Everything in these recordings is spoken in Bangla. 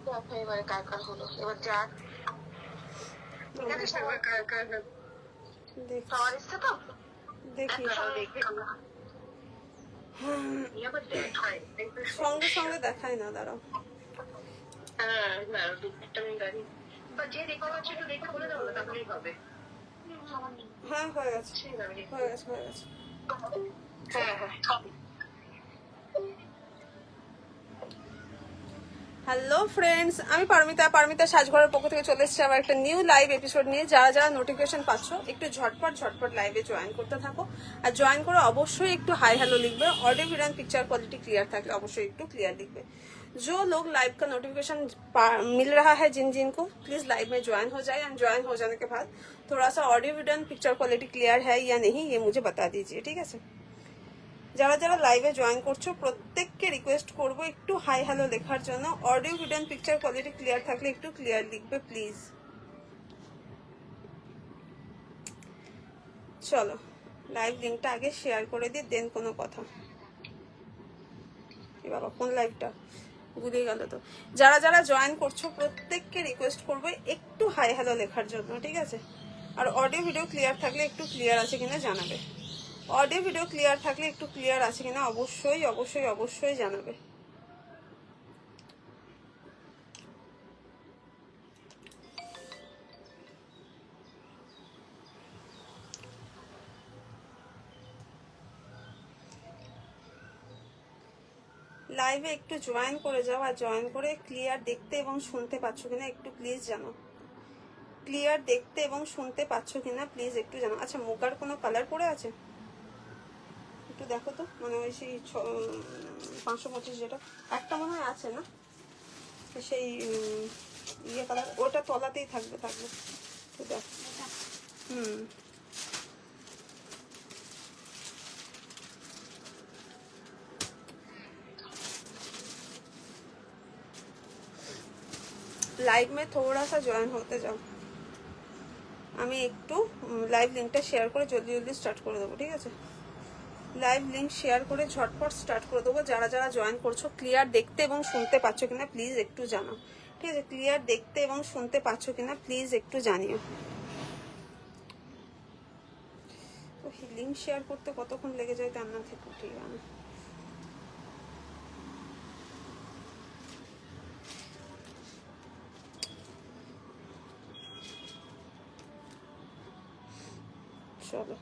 দেখো এবারে কার কার হলো, এবার যার সবার এসছে তো দেখি সঙ্গে সঙ্গে দেখায় না, দাঁড়াও। হ্যাঁ হয়ে গেছে, হয়ে গেছে, হয়ে গেছে। হ্যালো ফ্রেন্ডস, আমি পারমিতা সাজঘরের পক্ষ থেকে চলে এসেছি আবার একটা নিউ লাইভ এপিসোড নিয়ে। যারা যারা নোটিফিকেশন পাচ্ছ একটু ঝটপট লাইভে জয়েন করতে থাকো, আর জয়েন করে অবশ্যই একটু হাই হ্যালো লিখবে। Audio video and picture quality clear থাকলে অবশ্যই একটু क्लियर लिखবে। जो लोग लाइव का नोटिफिकेशन मिल रहा है जिन जिन को, प्लीज लाइव में ज्वाइन हो जाए, एंड ज्वाइन हो जाने के बाद थोड़ा सा audio video and picture quality clear है या नहीं ये मुझे बता दीजिए, ठीक है। যারা যারা লাইভে জয়েন করছো প্রত্যেককে রিকোয়েস্ট করব একটু হাই হ্যালো লেখার জন্য। Audio video and picture quality clear থাকলে একটু ক্লিয়ার লিখবে প্লিজ। চলো লাইভ লিঙ্কটা আগে শেয়ার করে দিই, দেন কোনো কথা। এ বাবা কোন লাইভটা ভুলে গেল তো। যারা যারা জয়েন করছো প্রত্যেককে রিকোয়েস্ট করবো একটু হাই হ্যালো লেখার জন্য, ঠিক আছে। আর অডিও ভিডিও ক্লিয়ার থাকলে একটু ক্লিয়ার আছে কিনা জানাবে। অডিও ভিডিও ক্লিয়ার থাকলে একটু ক্লিয়ার আছে কিনা অবশ্যই অবশ্যই অবশ্যই জানাবে। লাইভে একটু জয়েন করে যাও, আর জয়েন করে ক্লিয়ার দেখতে এবং শুনতে পাচ্ছ কিনা একটু প্লিজ জানো। ক্লিয়ার দেখতে এবং শুনতে পাচ্ছ কিনা প্লিজ একটু জানো। আচ্ছা মুগার কোনো কালার পড়ে আছে একটু দেখো তো, মানে ওই সেই 525 যেটা একটা মনে হয় আছে না, সেই ইয়ে কালার, ওটা তলাতেই থাকবে তো দেখ। लाइव में थोड़ा सा ज्वाइन होते जाओ। আমি একটু লাইভ লিঙ্কটা শেয়ার করে জলদি জলদি স্টার্ট করে দেবো, ঠিক আছে। লাইভ লিঙ্ক শেয়ার করে ঝটপট স্টার্ট করে দেবো। যারা যারা জয়েন করছো ক্লিয়ার দেখতে এবং শুনতে পাচ্ছ কিনা প্লিজ একটু জানাও, ঠিক আছে। ক্লিয়ার দেখতে এবং শুনতে পাচ্ছ কিনা প্লিজ একটু জানিও। তো লিঙ্ক শেয়ার করতে কতক্ষণ লেগে যায় তার না থেকে ঠিক আছে। চলো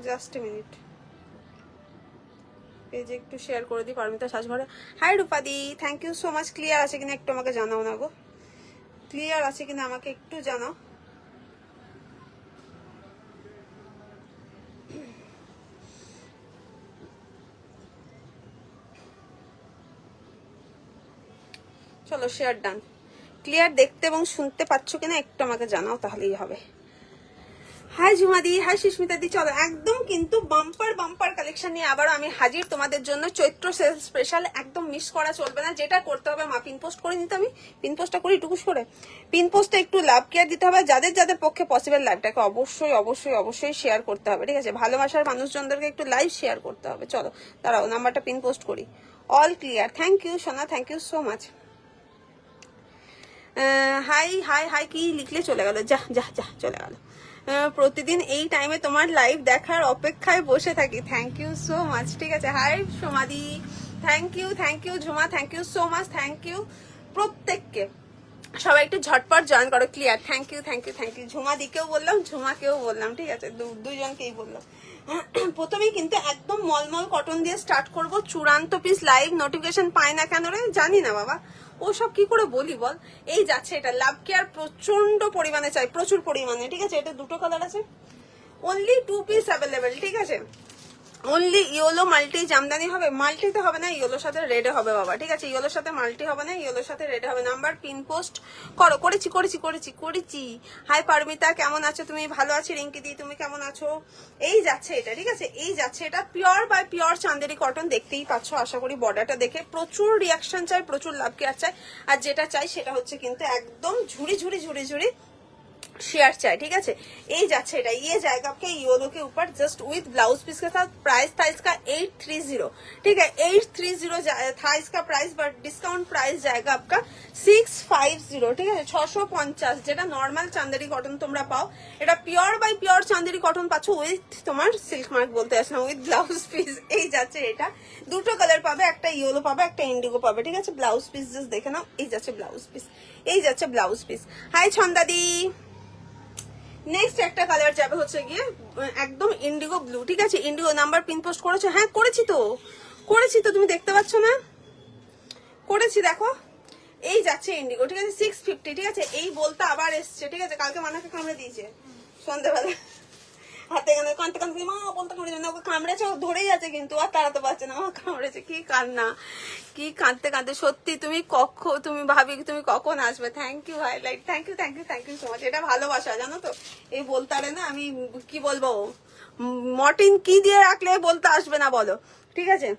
জাস্ট মিনিট, পেজে একটু শেয়ার করে দিই পারমিতা সাজঘরে। হাই রূপাদি, thank you so much. Clear আছে কিনা একটু আমাকে জানাও না গো, ক্লিয়ার আছে কিনা আমাকে একটু জানাও। চলো শেয়ার ডান। ক্লিয়ার দেখতে এবং শুনতে পাচ্ছ কিনা একটু আমাকে জানাও, তাহলেই হবে। হাই ঝুমাদি, হাই সুস্মিতা দি। চলো একদম কিন্তু বাম্পার কালেকশন নিয়ে আবার আমি হাজির তোমাদের জন্য। চৈত্র সেল স্পেশাল একদম মিস করা চলবে না। যেটা করতে হবে মা পিন পোস্ট করে নিতে, আমি পিন পোস্টটা করি টুকুস করে। পিন পোস্টে একটু লাভ কেয়ার দিতে হবে। যাদের যাদের পক্ষে পসিবল লাইভটাকে অবশ্যই অবশ্যই অবশ্যই শেয়ার করতে হবে, ঠিক আছে। ভালোবাসার মানুষজনদেরকে একটু লাইভ শেয়ার করতে হবে। চলো দাঁড়াও নাম্বারটা পিন পোস্ট করি। অল ক্লিয়ার, থ্যাংক ইউ সোনা, thank you so much. Hi hi hi কি লিখলে চলে গেল, যা যা যা চলে গেল। প্রতিদিন এই টাইমে তোমার লাইভ দেখার অপেক্ষায় বসে থাকি, থ্যাংক ইউ সো মাচ, ঠিক আছে। হাই সোমাদি, thank you Jhuma, thank you so much, thank you প্রত্যেককে। সবাই একটু ঝটপট জয়েন করো, ক্লিয়ার। থ্যাংক ইউ ঝুমাদিকেও বললাম, ঝুমাকেও বললাম, ঠিক আছে, দুজনকেই বললাম। প্রথমেই কিন্তু একদম মলমল কটন দিয়ে স্টার্ট করব। চূড়ান্ত পিস লাইভ নোটিফিকেশন পায় না কেন রে জানি না বাবা, ওসব কি করে বলি বল। এই যাচ্ছে এটা লাভ কেয়ার প্রচন্ড পরিমাণে চাই, প্রচুর পরিমাণে, ঠিক আছে। এটা দুটো কালার আছে, অনলি 2 পিস অ্যাভেলেবেল, ঠিক আছে। অনলি ইয়েলো মাল্টি জামদানি হবে, মাল্টিতে হবে না, ইয়েলোর সাথে রেডে হবে বাবা, ঠিক আছে? ইয়েলোর সাথে মাল্টি হবে না, ইয়েলোর সাথে রেডে হবে। নাম্বার পিন পোস্ট করো। করেছি করেছি করেছি করেছি। হাই পারমিতা, কেমন আছো তুমি? ভালো আছি। রিঙ্কি দি, তুমি কেমন আছো? এই যাচ্ছে এটা, ঠিক আছে? এই যাচ্ছে এটা pure by pure Chanderi cotton, দেখতেই পাচ্ছ আশা করি বর্ডারটা দেখে। প্রচুর রিয়াকশন চাই, প্রচুর লাভ কেয়ার চাই, আর যেটা চাই সেটা হচ্ছে কিন্তু একদম ঝুড়ি ঝুড়ি ঝুড়ি ঝুড়ি शेयर चाहे, ठीक है? ये जाच्छे এটা, ये जाएगा आपके योलो के ऊपर जस्ट विद ब्लाउज पीस के साथ। प्राइस था इसका 830, ठीक है? 830 था इसका प्राइस, बट डिस्काउंट प्राइस जाएगा आपका 650, ठीक है? 650, যেটা নরমাল চান্দেরি কটন তোমরা পাও, এটা pure by pure Chanderi cotton পাচ্ছ উইথ তোমার সিল্ক মার্ক বলতে আসলাম, উইথ ব্লাউজ পিস। এই যাচ্ছে এটা, দুটো কালার পাবে, একটা ইয়েলো পাবে, একটা ইন্ডিগো পাবে, ঠিক আছে? ব্লাউজ পিস জাস্ট দেখে নাও। এই যাচ্ছে ব্লাউজ পিস, এই যাচ্ছে ব্লাউজ পিস। হাই ছন্দাদি। নেক্সট একটা কালার যাবে হচ্ছে গিয়ে একদম ইন্ডিগো ব্লু, ঠিক আছে? ইন্ডিগো নাম্বার পিন পোস্ট করেছো? হ্যাঁ করেছি তো, করেছি তো, তুমি দেখতে পাচ্ছ না? করেছি, দেখো। এই যাচ্ছে ইন্ডিগো, ঠিক আছে? 650, ঠিক আছে? এই বলতে আবার এসছে, ঠিক আছে? কালকে মানাকে কামড়ে দিয়েছে সন্ধ্যাবেলা, হাতে কানে কানতে কানতে, মা বলতে কামড়ে না, ওকে কামড়েছে, ও ধরেই আছে কিন্তু আর তাড়াতে পারছে না, মা কামড়েছে। কি কান্না, কি কাঁদতে কাঁদতে। সত্যি তুমি তুমি ভাবি তুমি কখন আসবে। থ্যাংক ইউ ভাই, like thank you thank you thank you so much. এটা ভালোবাসা, জানো তো? এই বলতে পারে না, আমি কি বলবো, মর্টিন কি দিয়ে রাখলে বলতে আসবে না বলো, ঠিক আছে?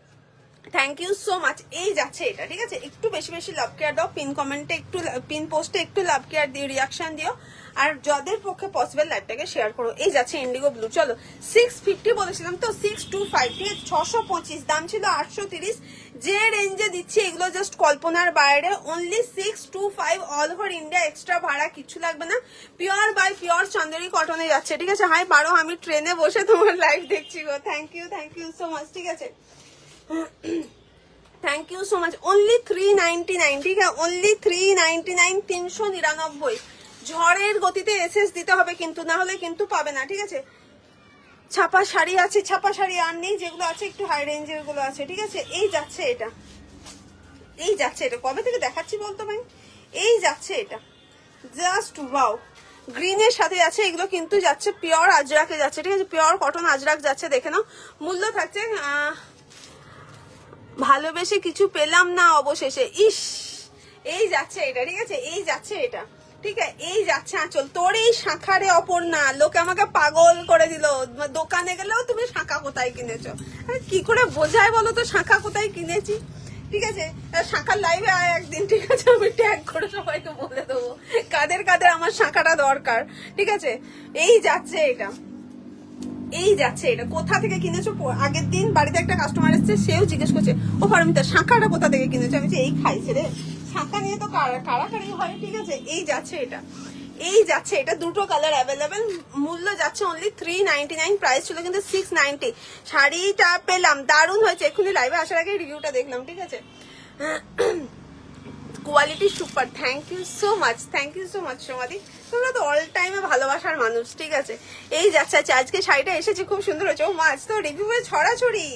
Thank you so much. এই যাচ্ছে এটা, ঠিক আছে? একটু বেশি বেশি লাভ কেয়ার দাও, পিন কমেন্টে একটু, পিন পোস্টে একটু লাভ কেয়ার দিও, রিয়াকশন দিও, আর যাদের পক্ষে পসিবল লাইভটাকে শেয়ার করো। এই যাচ্ছে ইন্ডিগো ব্লু। চলো 650 বলেছিলাম তো, 625, ঠিক আছে? 625, দাম ছিল 830। যে রেঞ্জে দিচ্ছি এগুলো জাস্ট কল্পনার বাইরে। Only 625 all over India, extra ভাড়া কিছু লাগবে না। পিওর বাই পিওর চান্দেরি কটনে যাচ্ছে, ঠিক আছে? হাই পারো, আমি ট্রেনে বসে তোমার লাইভ দেখছি গো। থ্যাংক ইউ সো মাচ, ঠিক আছে? Thank you so much. Only 399, ठीक है? ओनली 399, 399। ঝড়ের গতিতে এসএস দিতে হবে কিন্তু, না হলে কিন্তু পাবে না, ঠিক আছে? ছাপা শাড়ি আছে, ছাপা শাড়ি আর নেই, যেগুলো আছে একটু হাই রেঞ্জের গুলো আছে, ঠিক আছে? এই যাচ্ছে এটা, এই যাচ্ছে এটা। কবে থেকে দেখাচ্ছি বলতো ভাই? এই যাচ্ছে এটা, জাস্ট ওয়াও। গ্রিনের সাথে যাচ্ছে, এগুলো কিন্তু যাচ্ছে পিওর আজরাকে যাচ্ছে, ঠিক আছে? পিওর কটন আজরাক যাচ্ছে, দেখে নাও। মূল্য থাকছে ভালোবেসে কিছু পেলাম না অবশেষে, ইস। এই যাচ্ছে এটা, ঠিক আছে? এই যাচ্ছে এটা, ঠিক আছে? এই যাচ্ছে আঁচল। তোর এই শাঁখারে অপর্ণা, লোকে আমাকে পাগল করে দিল। দোকানে গেলেও তুমি শাঁখা কোথায় কিনেছো? আরে কি করে বোঝায় বলো তো শাঁখা কোথায় কিনেছি, ঠিক আছে? শাঁখার লাইভে আয় একদিন, ঠিক আছে? আমি ট্যাগ করে সবাইকে বলে দেবো কাদের কাদের আমার শাঁখাটা দরকার, ঠিক আছে? এই যাচ্ছে এটা, এই যাচ্ছে এটা। কোথা থেকে কিনেছো? আগের দিন বাড়িতে একটা কাস্টমার এসেছে, সেও জিজ্ঞেস করছে, ও পারমিতা শাঁখাটা কোথা থেকে কিনেছো? আমি এই খাইছে রে, শাঁখা নিয়ে তো কারাকারি হয়, ঠিক আছে? এই যাচ্ছে এটা, এই যাচ্ছে এটা। দুটো কালার অ্যাভেলেবেল। মূল্য যাচ্ছে অনলি 399, প্রাইস ছিল কিন্তু 690। শাড়িটা পেলাম, দারুণ হয়েছে। এক্ষুনি লাইভে আসার আগে রিভিউটা দেখলাম, ঠিক আছে? Quality super. Thank you so much, thank you so much সোমাদি, তোমরা তো অল টাইমে ভালোবাসার মানুষ, ঠিক আছে? এই যাচ্ছে। আচ্ছা, আজকে শাড়িটা এসেছে, খুব সুন্দর হয়েছে। ও মা, আজ তো রিভিউয়ে ছড়াছড়ি,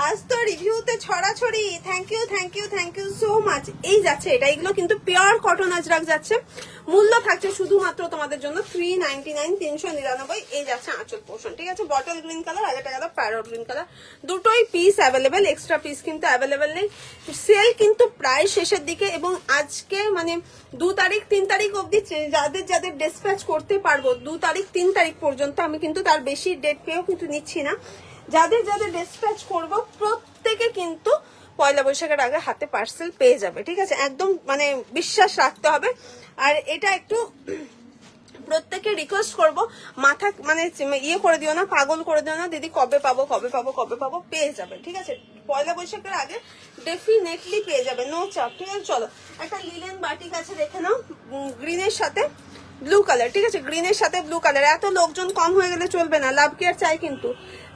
আজ তো রিভিউতে ছড়াছড়ি। Thank you thank you thank you so much. এই যাচ্ছে এটা, এগুলো কিন্তু পিওর কটন আজরাক যাচ্ছে। মূল্য থাকছে শুধুমাত্র তোমাদের জন্য 399, 399। এই যাচ্ছে আঁচল পোর্শন, ঠিক আছে? বটল গ্রিন কালার, আর একটা কালার প্যারট গ্রিন কালার, দুটোই পিস অ্যাভেলেবেল, এক্সট্রা পিস কিন্তু অ্যাভেলেবেল নেই। সেল কিন্তু প্রায় শেষের দিকে, এবং আজকে মানে 2 তারিখ 3 তারিখ অবধি যাদের যাদের ডিসপ্যাচ করতে পারবো, 2 তারিখ 3 তারিখ পর্যন্ত, আমি কিন্তু তার বেশি ডেট পেয়েও কিন্তু নিচ্ছি না। যাদের যাদের ডিসপ্যাচ করবো প্রত্যেকে কিন্তু পয়লা বৈশাখের আগে হাতে পার্সেল পেয়ে যাবে, ঠিক আছে? একদম মানে বিশ্বাস রাখতে হবে। আর এটা একটু প্রত্যেকে রিকোয়েস্ট করবো, মাথা মানে ইয়ে করে দিও না, পাগল করে দিও না, দিদি কবে পাবো কবে পাবো কবে পাবো, পেয়ে যাবে, ঠিক আছে? পয়লা বৈশাখের আগে ডেফিনেটলি পেয়ে যাবে, নো চাপ, ঠিক আছে? চলো একটা লিলেন বাটিক আছে, দেখে নাও, গ্রিনের সাথে ব্লু কালার, ঠিক আছে? গ্রিনের সাথে ব্লু কালার। এত লোকজন কম হয়ে গেলে চলবে না, লাভ কেয়ার চাই কিন্তু,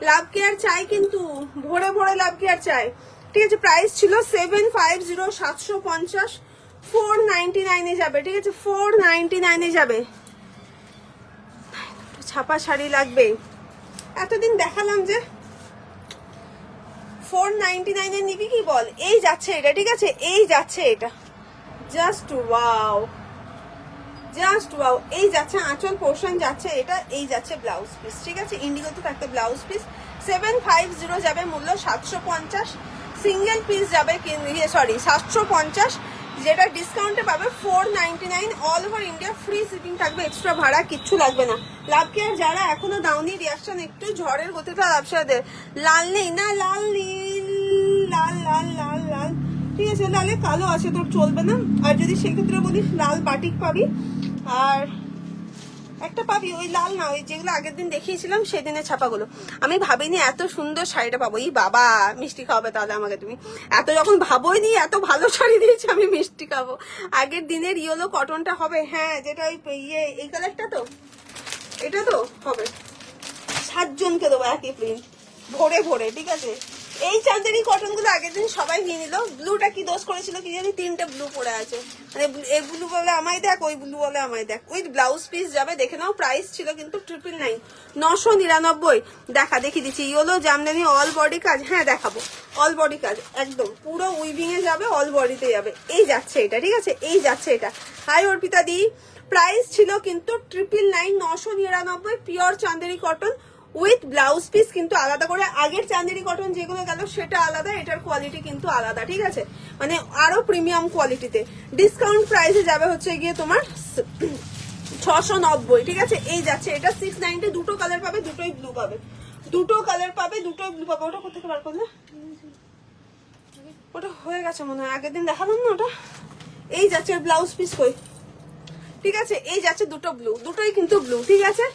লাভ কেয়ার চাই কিন্তু, ভোরে ভোরে লাভ কেয়ার চাই, ঠিক আছে? প্রাইস ছিল 750, 750, 499 যাবে, ঠিক আছে? 499 যাবে। ছাপা শাড়ি লাগবে, এতদিন দেখালাম যে 499 নিবি কি বল? এই যাচ্ছে এটা, ঠিক আছে? এই যাচ্ছে এটা, জাস্ট ওয়াও, জাস্ট ওয়াও। এই যাচ্ছে আঁচল পোর্শন যাচ্ছে এটা, এই যাচ্ছে ব্লাউজ পিস, ঠিক আছে? ইন্ডিগোতে থাকতে ব্লাউজ পিস 750 যাবে মূল্য 750, সিঙ্গেল পিস যাবে সরি 750, যেটা ডিসকাউন্টে পাবে 499, all over India free shipping থাকবে, এক্সট্রা ভাড়া কিচ্ছু লাগবে না। লাভ কেয়ার যারা এখনো দাওনি রিয়াকশন একটু, ঝড়ের গতিটা ব্যবসাদের লাল নেই না, লাল নীল, লাল লাল লাল লাল, ঠিক আছে, লালে কালো আছে তোর চলবে না। আর যদি সেক্ষেত্রে বলিস লাল বাটিক পাবি, আর একটা পাবি ওই লাল না, ওই যেগুলো আগের দিন দেখিয়েছিলাম সেদিনের ছাপাগুলো। আমি ভাবিনি এত সুন্দর শাড়িটা পাবো। এই বাবা, মিষ্টি খাওয়াবে তাহলে আমাকে তুমি, এত যখন ভাবোই নি এত ভালো শাড়ি দিয়েছে, আমি মিষ্টি খাবো। আগের দিনের ইয়েলো কটনটা হবে, হ্যাঁ যেটা ওই ইয়ে এই কালারটা তো, এটা তো হবে, 7 জনকে দেবো একই প্রিন্ট ভরে ভরে, ঠিক আছে। এই চাঁদেরি কটন গুলো আগের দিন সবাই নিয়ে নিল। ব্লুটা কি দোষ করেছিল কি জানি, 3টে ব্লু পড়ে আছে, মানে এই ব্লু বলে আমায় দেখ, ওই ব্লু বলে আমায় দেখ। উইথ ব্লাউজ পিস যাবে, দেখে নাও, প্রাইস ছিল কিন্তু 999, 999। দেখা দেখিয়ে দিচ্ছি, ইয়েলো জামদানি অল বডি কাজ, হ্যাঁ দেখাবো, অল বডি কাজ একদম পুরো উইভিং এ যাবে, অল বডিতে যাবে। এই যাচ্ছে এটা, ঠিক আছে, এই যাচ্ছে এটা। হাই অর্পিতা দি, প্রাইস ছিল কিন্তু 999, 999, pure Chanderi cotton with blouse piece কিন্তু আলাদা করে। আগের চাঁদেরি কটন যেগুলো গেল সেটা আলাদা, এটার কোয়ালিটি কিন্তু আলাদা, ঠিক আছে, মানে আরো প্রিমিয়াম কোয়ালিটিতে। ডিসকাউন্ট প্রাইসে যাবে হচ্ছে গিয়ে তোমার 690, ঠিক আছে। এই যাচ্ছে এটা 690, দুটো কালার পাবে, দুটোই ব্লু পাবে, দুটো কালার পাবে, দুটোই ব্লু পাবে। ওটা কোথেকে বার করলে, ওটা হয়ে গেছে মনে হয়, আগের দিন দেখালাম না ওটা। এই যাচ্ছে ব্লাউজ পিস কই, ঠিক আছে, এই যাচ্ছে দুটো ব্লু, দুটোই কিন্তু ব্লু, ঠিক আছে।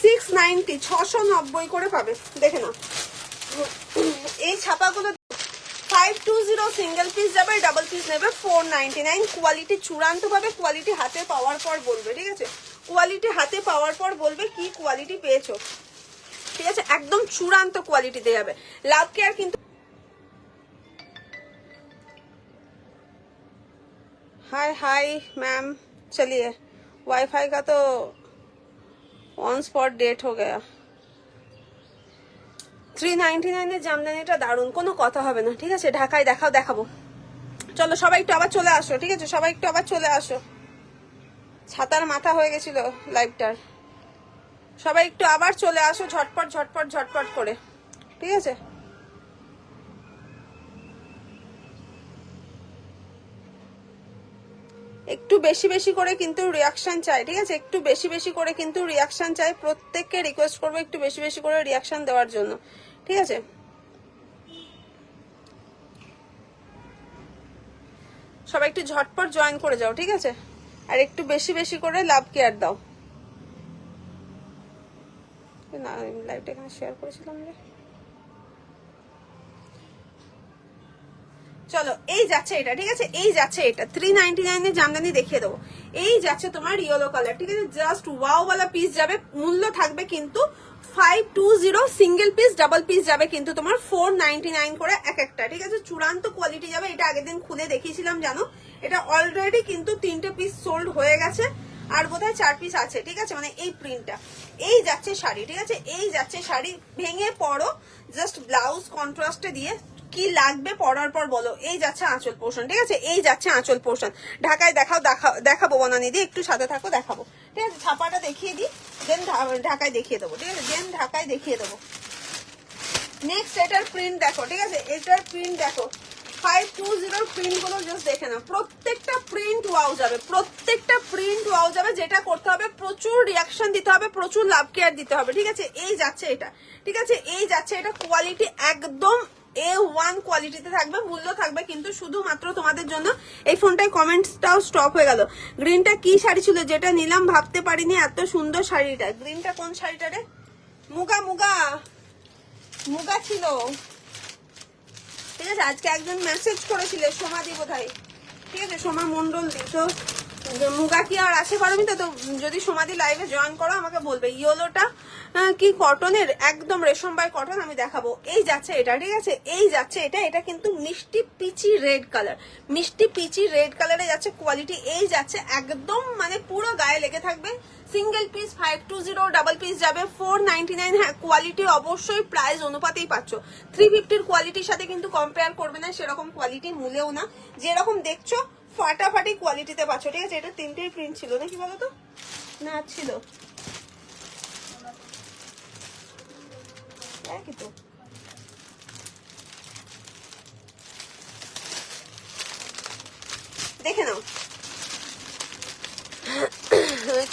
690, 690 করে পাবে, দেখে নাও। এই ছাপাগুলো 520 সিঙ্গেল পিস যাবে, ডাবল পিস নেবে 499। কোয়ালিটি চূড়ান্ত পাবে, কোয়ালিটি হাতে পাওয়ার পর বলবে, ঠিক আছে, কোয়ালিটি হাতে পাওয়ার পর বলবে কি কোয়ালিটি পেয়েছো, ঠিক আছে, একদম চূড়ান্ত কোয়ালিটিতে যাবে। লাভ কেয়ার কিন্তু हाय हाय मैम, चलिए वाईफाई का तो ऑन स्पॉट डेट हो गया। 399 এর জামদানিটা দারুণ, কোনো কথা হবে না, ঠিক আছে। ঢাকায় দেখাবো। চলো সবাই একটু আবার চলে আসো, ঠিক আছে, সবাই একটু আবার চলে আসো। ছাতার মাথা হয়ে গেছিল লাইভটার, সবাই একটু আবার চলে আসো, ঝটপট ঝটপট ঝটপট করে, ঠিক আছে। একটু বেশি বেশি করে কিন্তু রিয়াকশন চাই, ঠিক আছে, একটু বেশি বেশি করে কিন্তু রিয়াকশন চাই। প্রত্যেককে রিকোয়েস্ট করবো একটু বেশি বেশি করে রিয়াকশন দেওয়ার জন্য, ঠিক আছে। সবাই একটু ঝটপট জয়েন করে যাও, ঠিক আছে, আর একটু বেশি বেশি করে লাভ কেয়ার দাও। না লাইভটা এখানে শেয়ার করেছিলাম রে। চলো এই যাচ্ছে এটা, ঠিক আছে, এই যাচ্ছে এটা 399 এর জামদানি দেখিয়ে দেবো। এই যাচ্ছে তোমার ইয়েলো কালার, ঠিক আছে, জাস্ট ওয়াও ওয়ালা পিস যাবে। মূল্য থাকবে কিন্তু 520, সিঙ্গেল পিস ডাবল পিস যাবে কিন্তু তোমার 499 করে এক একটা, ঠিক আছে, চূড়ান্ত কোয়ালিটি যাবে। এটা আগের দিন খুলে দেখিয়েছিলাম জানো, এটা অলরেডি কিন্তু 3টে পিস সোল্ড হয়ে গেছে, আর বোধহয় 4 পিস আছে, ঠিক আছে, মানে এই প্রিন্টটা। এই যাচ্ছে শাড়ি, ঠিক আছে, এই যাচ্ছে শাড়ি, ভেঙে পড়ো, জাস্ট ব্লাউজ কন্ট্রাস্টে দিয়ে কি লাগবে পরার পর বলো। এই যাচ্ছে আঁচল পোর্শন, ঠিক আছে, এই যাচ্ছে আঁচল পোর্শন। ঢাকায় দেখাবো বনানি দি, একটু সাথে থাকো, দেখাবো, ঠিক আছে। ছাপাটা দেখিয়ে দিই, দেন ঢাকায় দেখিয়ে দেবো, ঠিক আছে, দেন ঢাকায় দেখিয়ে দেবো। নেক্সট এটার প্রিন্ট দেখো, ঠিক আছে, এটার প্রিন্ট দেখো, 520 প্রিন্ট গুলো জাস্ট দেখে নাও। প্রত্যেকটা প্রিন্ট ওয়াও যাবে, প্রত্যেকটা প্রিন্ট ওয়াও যাবে। যেটা করতে হবে প্রচুর রিয়াকশন দিতে হবে, প্রচুর লাভ কেয়ার দিতে হবে, ঠিক আছে। এই যাচ্ছে এটা, ঠিক আছে, এই যাচ্ছে এটা, কোয়ালিটি একদম A1 কোয়ালিটিতে থাকবে। মূল্য থাকবে কিন্তু শুধুমাত্র তোমাদের জন্য। এই ফোনটায় কমেন্টসটাও স্টপ হয়ে গেল। গ্রিনটা কি শাড়ি ছিল যেটা নিলাম, ভাবতে পারিনি এত সুন্দর শাড়িটা। গ্রিনটা কোন শাড়িটা রে? মুগা মুগা মুগা ছিল, ঠিক আছে। আজকে একজন মেসেজ করেছিল, সোমাদি বোধহয়, ঠিক আছে, সোমা মন্ডল দি। তো মুগা কি আর আসে পারবি তো, যদি সোমাদি লাইভে জয়েন করো আমাকে বলবে। ইয়েলোটা কি কটনের, একদম রেশম বাই কটন, আমি দেখাবো। এই যাচ্ছে এটা, ঠিক আছে, এই যাচ্ছে এটা, এটা কিন্তু মিষ্টি পিচি রেড কালার, মিষ্টি পিচি রেড কালারে যাচ্ছে কোয়ালিটি। এই যাচ্ছে একদম মানে পুরো গায়ে লেগে থাকবে। সিঙ্গেল পিস 520, ডাবল পিস যাবে 499। হ্যাঁ কোয়ালিটি অবশ্যই প্রাইস অনুপাতেই পাচ্ছ। 350 কোয়ালিটির সাথে কিন্তু কম্পেয়ার করবে না, সেরকম কোয়ালিটি মূলেও না। যেরকম দেখছো ফাটাফাটি কোয়ালিটিতে পাচ্ছ, ঠিক আছে। এটা 3টেই প্রিন্ট ছিল নাকি বলতো, না ছিল একই তো, দেখে নাও,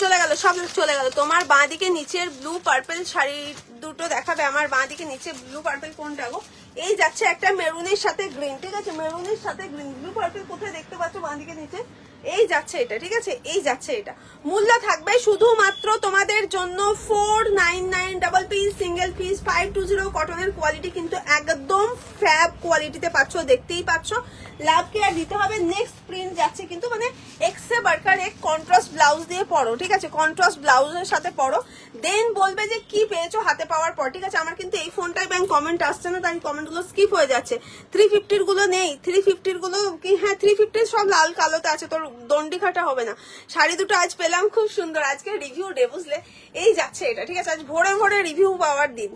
চলে গেল, সব চলে গেল। তোমার বাঁদিকে নিচের ব্লু পার্পেল শাড়ি দুটো দেখাবে, আমার বাঁদিকে নিচে ব্লু পার্পেল কোনটা গো? এই যাচ্ছে একটা মেরুনের সাথে গ্রিন, ঠিক আছে, মেরুনের সাথে গ্রিন। ব্লু পার্পেল কোথায় দেখতে পাচ্ছ? বাঁদিকে নিচে। এই যাচ্ছে এটা, ঠিক আছে, এই যাচ্ছে এটা। মূল্য থাকবে শুধুমাত্র তোমাদের জন্য 499 ডাবল পিস, সিঙ্গেল পিস 520। কটনের কোয়ালিটি কিন্তু একদম ফ্যাব কোয়ালিটিতে পাচ্ছ, দেখতেই পাচ্ছ। লাভ কেয়ার দিতে হবে। নেক্সট প্রিন্ট যাচ্ছে কিন্তু মানে এক্সে বার্কার এক কন্ট্রাস্ট ব্লাউজ দিয়ে পরো, ঠিক আছে, কন্ট্রাস্ট ব্লাউজের সাথে পরো, দেন বলবে যে কি পেয়েছো হাতে পাওয়ার পর, ঠিক আছে। আমার কিন্তু এই ফোনটাই ব্যাংক কমেন্ট আসছে না, তাই কমেন্টগুলো স্কিপ হয়ে যাচ্ছে। 350 গুলো নেই, 350 গুলো কি? হ্যাঁ 350 সব লাল কালোতে আছে, তোর দণ্ডি খাটা হবে না। শাড়ি দুটো আজ পেলাম খুব সুন্দর, আজকে রিভিউ ডে, বুঝলে। এই যাচ্ছে এটা, ঠিক আছে, আজ ভোরে ভোরে রিভিউ পাওয়ার দিন,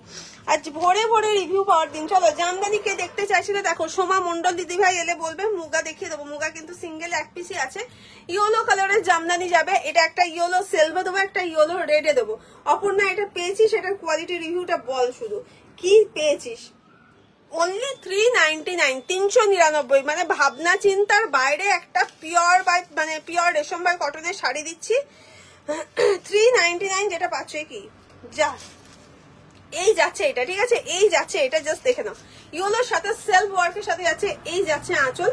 আজ ভোরে ভোরে রিভিউ পাওয়ার দিন। চলো জামদানি কে দেখতে চাইছিলে দেখো, সোমা মন্ডল দিদি ভাই এলে বলবে, মুগা দেখিয়ে দেবো। মুগা কিন্তু সিঙ্গেল এক পিসই আছে। ইয়েলো কালারের জামদানি যাবে, এটা একটা ইয়েলো সিলভার দেবো, একটা ইয়েলো রেডে দেবো। অপর্ণা এটা পেয়েছিস, এটার কোয়ালিটি রিভিউটা বল, শুধু কি পেয়েছিস? অনলি 399, 399, মানে ভাবনা চিন্তার বাইরে একটা পিওর বাই মানে পিওর রেশম বাই কটনের শাড়ি দিচ্ছি 399, যেটা পাচ্ছ কি যা। এই যাচ্ছে এটা, ঠিক আছে, এই যাচ্ছে এটা, জাস্ট দেখে নাও। ইয়েলোর সাথে সেলফ ওয়ার্কের সাথে যাচ্ছে, এই যাচ্ছে আঁচল,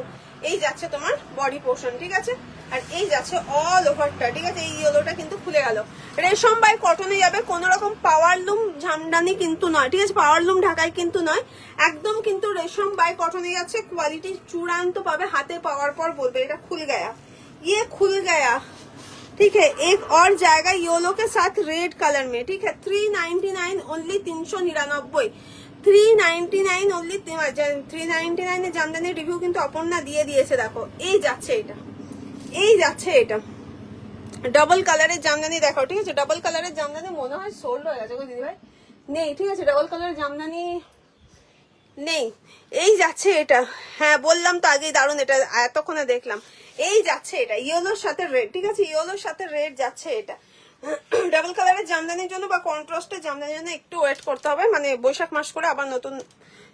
এই যাচ্ছে তোমার বডি পোর্শন, ঠিক আছে, আর এই যাচ্ছে অল ওভারটা, ঠিক আছে। এই ইয়েলোটা কিন্তু খুলে গেল। রেশম বাই কটনে যাবে, কোন রকম পাওয়ার লুম জামদানি কিন্তু নয়, ঠিক আছে, পাওয়ার লুম ঢাকায় কিন্তু নয়, একদম কিন্তু রেশম বাই কটনে যাচ্ছে। কোয়ালিটি চূড়ান্ত পাবে, হাতে পাওয়ার পর বলবে এটা খুল গয়া, ये खुल गया, ठीक है। एक और जाएगा येलो के साथ रेड कलर में, ठीक है। 399 ओनली, 399, 399 ओनली, 399 এর জামদানির রিভিউ কিন্তু অপর্ণা দিয়ে দিয়েছে, দেখো। এই যাচ্ছে এটা, এই যাচ্ছে এটা, ডবল কালারের জামদানি দেখো, ঠিক আছে। ডবল কালারের জামদানি মনে হয় সোল্ড হয়ে গেছে গো দিদি ভাই, নেই, ঠিক আছে, ডবল কালারের জামদানি নেই। এই যাচ্ছে এটা, হ্যাঁ বললাম তো আগেই, দারুন, এটা এতক্ষণে দেখলাম। এই যাচ্ছে এটা ইয়েলোর সাথে রেড, ঠিক আছে, ইয়েলোর সাথে রেড যাচ্ছে এটা। ডাবল কালারের জামদানির জন্য বা কন্ট্রাস্টের জামদানির জন্য একটু ওয়েট করতে হবে, মানে বৈশাখ মাস করে আবার নতুন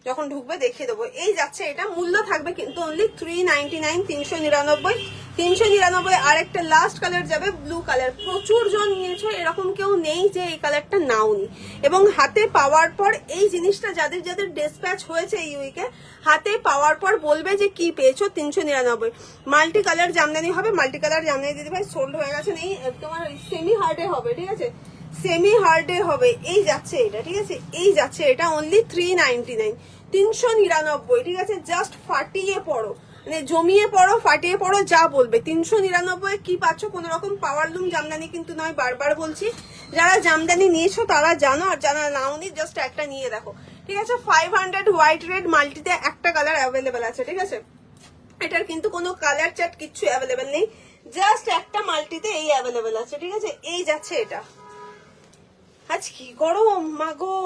যখন ঢুকবে দেখিয়ে দেবো। এই যাচ্ছে এটা, মূল্য থাকবে কিন্তু অনলি 399, 399, 399। আর একটা লাস্ট কালার যাবে ব্লু কালার, প্রচুর জন নিয়েছো, এরকম কেউ নেই যে এই কালারটা নাওনি। এবং হাতে পাওয়ার পর এই জিনিসটা যাদের যাদের ডিসপ্যাচ হয়েছে এই উইকে, হাতে পাওয়ার পর বলবে যে কি পেয়েছো। 399 মাল্টি কালার জামদানি হবে, মাল্টি কালার জামদানি দিদি ভাই সোল্ড হয়ে গেছে, নেই, তোমার সেমি হার্ডে হবে, ঠিক আছে, সেমি হার্ডে হবে। এই যাচ্ছে এটা, ঠিক আছে, এই যাচ্ছে এটা অনলি 399, 399, ঠিক আছে। জাস্ট ফাটিয়ে পড়ো, মানে জমিয়ে পড়ো, ফাটিয়ে পড়ো, যা বলবে। 399 কি পাচ্ছ? কোন রকম পাওয়ার লুম জামদানি কিন্তু নয়, বারবার বলছি। যারা জামদানি নিয়েছো তারা জানো, আর যারা নাওনি জাস্ট একটা নিয়ে দেখো, ঠিক আছে। 500 হোয়াইট রেড মাল্টিতে একটা কালার অ্যাভেলেবেল আছে, ঠিক আছে। এটার কিন্তু কোনো কালার চার্ট কিচ্ছু অ্যাভেলেবেল নেই, জাস্ট একটা মাল্টিতে এই অ্যাভেলেবেল আছে, ঠিক আছে। এই যাচ্ছে এটা, আজ কি গরম মাগো।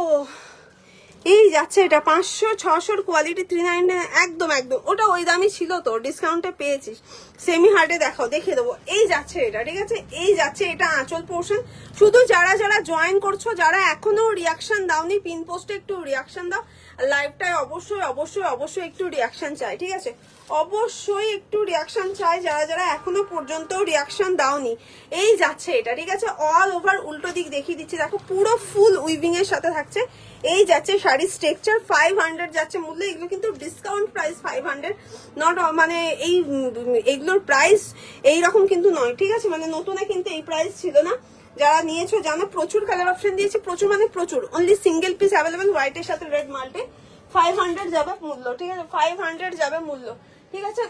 এই যাচ্ছে এটা 500 600 কোয়ালিটি 399, একদম একদম ওটা ওই দামই ছিল, তো ডিসকাউন্টে পেয়েছিস। সেমি হার্ডে দেখাও, দেখিয়ে দেবো। এই যাচ্ছে এটা, ঠিক আছে, এই যাচ্ছে এটা আঁচল পোর্শন। শুধু যারা যারা জয়েন করছো, যারা এখনো রিয়াকশন দাওনি, পিন পোস্টে একটু রিয়াকশন দাও, লাইভটায় অবশ্যই অবশ্যই অবশ্যই একটু রিয়াকশন চাই, ঠিক আছে, অবশ্যই একটু রিয়াকশন চাই, যারা যারা এখনো পর্যন্ত রিয়াকশন দাওনি। এই যাচ্ছে এটা, ঠিক আছে, অল ওভার উল্টো দিক দেখিয়ে দিচ্ছি, দেখো পুরো ফুল উইভিং এর সাথে থাকছে। এই যাচ্ছে শাড়ির স্ট্রাকচার, 500 যাচ্ছে মূল্য। এগুলো কিন্তু ডিসকাউন্ট প্রাইস 500, নট মানে এইগুলোর প্রাইস এইরকম কিন্তু নয়, ঠিক আছে, মানে নতুনে কিন্তু এই প্রাইস ছিল না। যারা নিয়েছো জানো, প্রচুর কালার অপশন দিয়েছে, প্রচুর মানে প্রচুর। অনলি সিঙ্গেল পিস অ্যাভেলেবেল, হোয়াইটের সাথে রেড মাল্টে, 500 যাবে মূল্য, ঠিক আছে, 500 যাবে মূল্য, ঠিক আছে।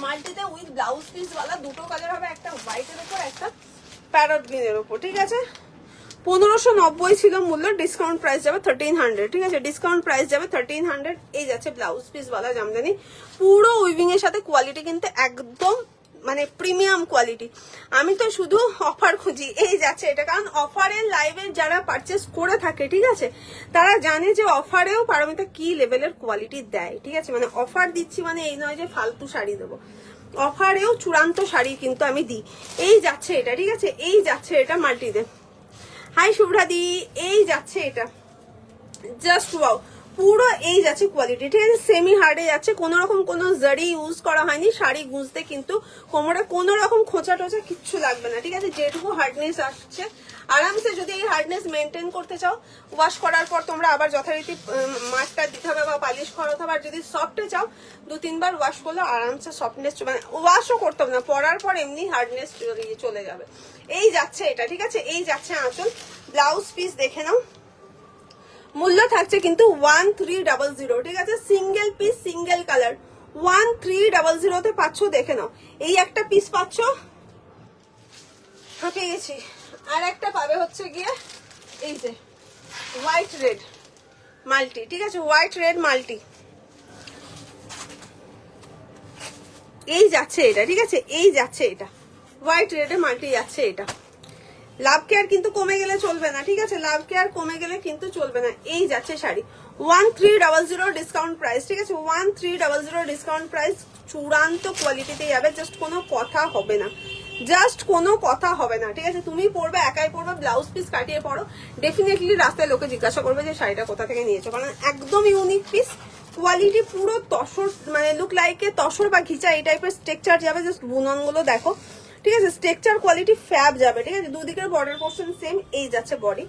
মাল্টিতে উইথ ব্লাউজ পিস ওয়ালা দুটো কালার হবে, একটা হোয়াইটের উপর, একটা প্যারট গ্রিনের উপর, ঠিক আছে। 1590 ছিল মূল্য, ডিসকাউন্ট প্রাইস যাবে 1300, ঠিক আছে, ডিসকাউন্ট প্রাইস যাবে 1300। এই যাচ্ছে ব্লাউজ পিস ওয়ালা জামদানি, পুরো উইভিং এর সাথে, কোয়ালিটি কিন্তু একদম মানে প্রিমিয়াম কোয়ালিটি। আমি তো শুধু অফার খুঁজি। এই যাচ্ছে এটা, কারণ অফারের লাইভে যারা পারচেস করে থাকে, ঠিক আছে, তারা জানে যে অফারেও পারমিতা কি লেভেলের কোয়ালিটি দেয়, ঠিক আছে, মানে অফার দিচ্ছি মানে এই নয় যে ফালতু শাড়ি দেবো, অফারেও চূড়ান্ত শাড়ি কিন্তু আমি দিই। এই যাচ্ছে এটা, ঠিক আছে, এই যাচ্ছে এটা মাল্টিতে। হাই শুভ্রাদি, এই যাচ্ছে এটা, জাস্ট ওয়াও, পুরো এই যাচ্ছে কোয়ালিটি, ঠিক আছে, সেমি হার্ডে যাচ্ছে, কোনো রকম কোনো জারি ইউজ করা হয়নি। শাড়ি গুঁজতে কিন্তু কোমরে কোনো রকম খোঁচা টোচা কিচ্ছু লাগবে না, ঠিক আছে। যেটুকু হার্ডনেস আসছে আরামসে যদি এই হার্ডনেস মেনটেন করতে চাও, ওয়াশ করার পর তোমরা আবার যথারীতি মাছটা দিতে হবে বা পালিশ করাতে হবে। আর যদি সফটে চাও 2-3 বার ওয়াশ করলে আরামসে সফটনেস, মানে ওয়াশও করতে হবে না, পরার পর এমনি হার্ডনেস চলে যাবে। এই যাচ্ছে এটা, ঠিক আছে। এই যাচ্ছে আঁচল। ব্লাউজ পিস দেখে নাও, মূল্য থাকছে কিন্তু 1300, ঠিক আছে। সিঙ্গেল পিস সিঙ্গেল কালার 1300 পাচ্ছ, দেখে নাও। এই একটা পিস পাচ্ছ, পেয়ে গেছি। আর একটা পাবে হচ্ছে গিয়ে এই যে হোয়াইট রেড মাল্টি, ঠিক আছে, হোয়াইট রেড মাল্টি। এই যাচ্ছে এটা, ঠিক আছে। এই যাচ্ছে এটা, হোয়াইট রেডে মাল্টি যাচ্ছে এটা। লাভ কেয়ার কিন্তু কমে গেলে চলবে না, ঠিক আছে, লাভ কেয়ার কমে গেলে কিন্তু চলবে না। এই যাচ্ছে শাড়ি 1300 ডিসকাউন্ট প্রাইস, ঠিক আছে, 1300 ডিসকাউন্ট প্রাইস। চূড়ান্ত কোয়ালিটিতে যাবে, জাস্ট কোনো কথা হবে না, জাস্ট কোনো কথা হবে না, ঠিক আছে। তুমি পরবে, একাই পরবে, ব্লাউজ পিস কাটিয়ে পরো, ডেফিনেটলি রাস্তায় লোকে জিজ্ঞাসা করবে যে শাড়িটা কোথা থেকে নিয়েছো, কারণ একদম ইউনিক পিস। কোয়ালিটি পুরো তসর, মানে লুক লাইকে তসর বা ঘিচা এই টাইপের স্ট্রাকচার যাবে। জাস্ট বুনন গুলো দেখো, ঠিক আছে, স্ট্রাকচার কোয়ালিটি ফ্যাব যাবে, ঠিক আছে। দুদিকের বর্ডার পোর্শন সেম। এই যাচ্ছে বডি,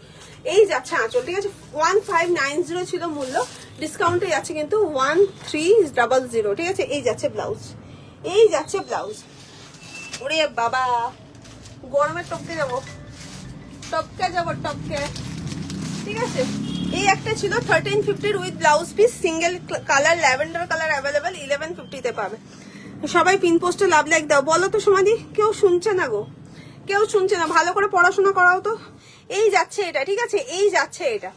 এই যাচ্ছে আঁচল, ঠিক আছে। 1590 ছিল মূল্য, ডিসকাউন্টে যাচ্ছে কিন্তু 1300, ঠিক আছে। এই যাচ্ছে ব্লাউজ, এই যাচ্ছে ব্লাউজ। ওরে বাবা, গরমে টপকে যাবো, টপকে যাবো, টপকে, ঠিক আছে। এই একটা ছিল 1350 with blouse piece, single colour, lavender colour available, 1150 পাবে। সবাই পিন পোস্টে লাভ লাইক দাও। বলো তো সমাধি, কেউ শুনছে না গো, কেউ শুনছে না। ভালো করে পড়াশোনা করাও তো। এই যাচ্ছে এটা, ঠিক আছে। এই যাচ্ছে এটা,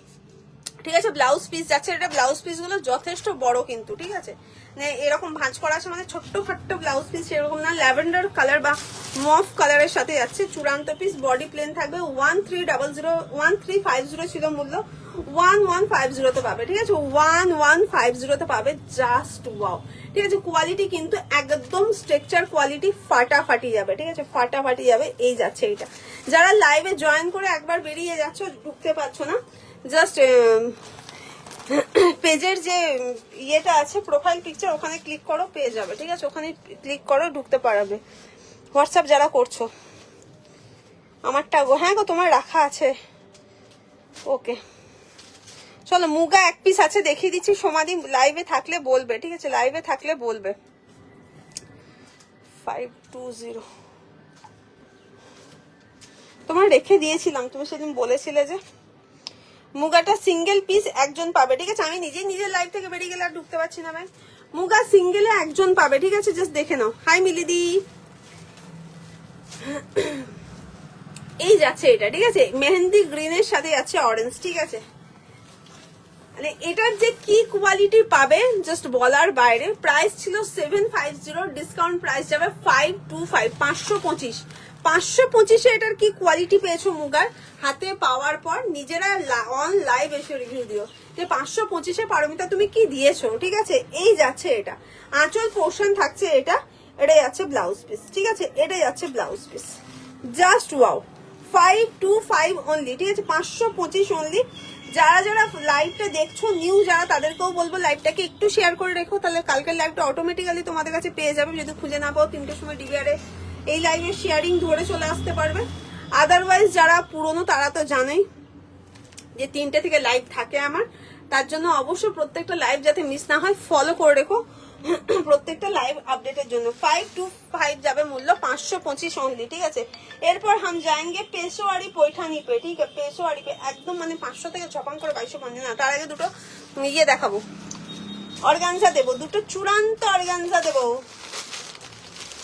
ঠিক আছে। ব্লাউজ পিস যাচ্ছে এটা। ব্লাউজ পিস গুলো যথেষ্ট বড় কিন্তু, ঠিক আছে, মানে এরকম ভাঁজ করা আছে, মানে ছোট্ট খাট্ট ব্লাউজ পিস এরকম না। ল্যাভেন্ডার কালার বা মফ কালারের সাথে যাচ্ছে। চূড়ান্ত পিস, বডি প্লেন থাকবে। 1350 ছিল মূল্য, 1150 তে পাবে, ঠিক আছে। 1150 তে পাবে, জাস্ট ওয়াও, ঠিক আছে। কোয়ালিটি কিন্তু একদম স্ট্রাকচার কোয়ালিটি, ফাটাফাটি যাবে, ঠিক আছে, ফাটাফাটি যাবে। এই যাচ্ছে এইটা। যারা লাইভে জয়েন করে একবার বেরিয়ে যাচ্ছ, ঢুকতে পারছো না, জাস্ট পেজের যে ইয়েটা আছে প্রোফাইল পিকচার, ওখানে ক্লিক করো, পেয়ে যাবে, ঠিক আছে। ওখানে ক্লিক করো, ঢুকতে পারবে। হোয়াটসঅ্যাপ যারা করছো, আমারটা গো, হ্যাঁ গো, তোমার রাখা আছে, ওকে। চলো, মুগা এক পিস আছে, দেখিয়ে দিচ্ছি। সমাধি লাইভে থাকলে বলবে, ঠিক আছে, লাইভে থাকলে বলবে। 520 তোমার রেখে দিয়েছিলাম, তুমি সেদিন বলেছিলে যে। মুগাটা সিঙ্গেল পিস একজন পাবে, ঠিক আছে। আমি নিজের লাইভ থেকে বেরিয়ে গেলে আর ঢুকতে পারছি না ভাই। মুগা সিঙ্গেলে একজন পাবে, ঠিক আছে, জাস্ট দেখে নাও। হাই মিলিদি, এই যাচ্ছে এটা, ঠিক আছে। মেহেন্দি গ্রিনের সাথে যাচ্ছে অরেঞ্জ, ঠিক আছে। মানে এটার যে কি কোয়ালিটি পাবে জাস্ট বলার বাইরে। প্রাইস ছিল 750, ডিসকাউন্ট প্রাইস যাবে 525, 525। 525 এটার কি কোয়ালিটি পেয়েছো মুগার হাতে পাওয়ার পর নিজেরা অন লাইভ এসে রিভিউ দিও যে 525 পারমিতা তুমি কি দিয়েছো, ঠিক আছে। এই যাচ্ছে এটা, আঁচল পোর্শন থাকছে এটা, এটা যাচ্ছে ব্লাউজ পিস, ঠিক আছে, এটা যাচ্ছে blouse piece. Just wow, 525 only, ঠিক আছে, 525 অনলি। যারা যারা লাইভটা দেখছো নিউ যারা, তাদেরকেও বলবো লাইভটাকে একটু শেয়ার করে রেখো, তাহলে কালকের লাইভটা অটোমেটিক্যালি তোমাদের কাছে পেয়ে যাবে। যদি খুঁজে না পাও 3টের সময় ডিবিআরে এই লাইভের শেয়ারিং ধরে চলে আসতে পারবে। আদারওয়াইজ যারা পুরনো তারা তো জানেই যে 3টে থেকে লাইভ থাকে আমার, তার জন্য অবশ্যই প্রত্যেকটা লাইভ যাতে মিস না হয় ফলো করে রেখো প্রত্যেকটা লাইভ আপডেটের জন্য। 525 যাবে মূল্য, 525 অনলি, ঠিক আছে। এরপর হাম যাएंगे পেশোয়ারি পৈঠানি পে, ঠিক আছে, পেশোয়ারি পে একদম মানে 500 থেকে ঝপাং করে 2250 না। তার আগে দুটো ইয়ে দেখাবো, অর্গানজা দেবো, দুটো চূড়ান্ত অর্গানজা দেবো।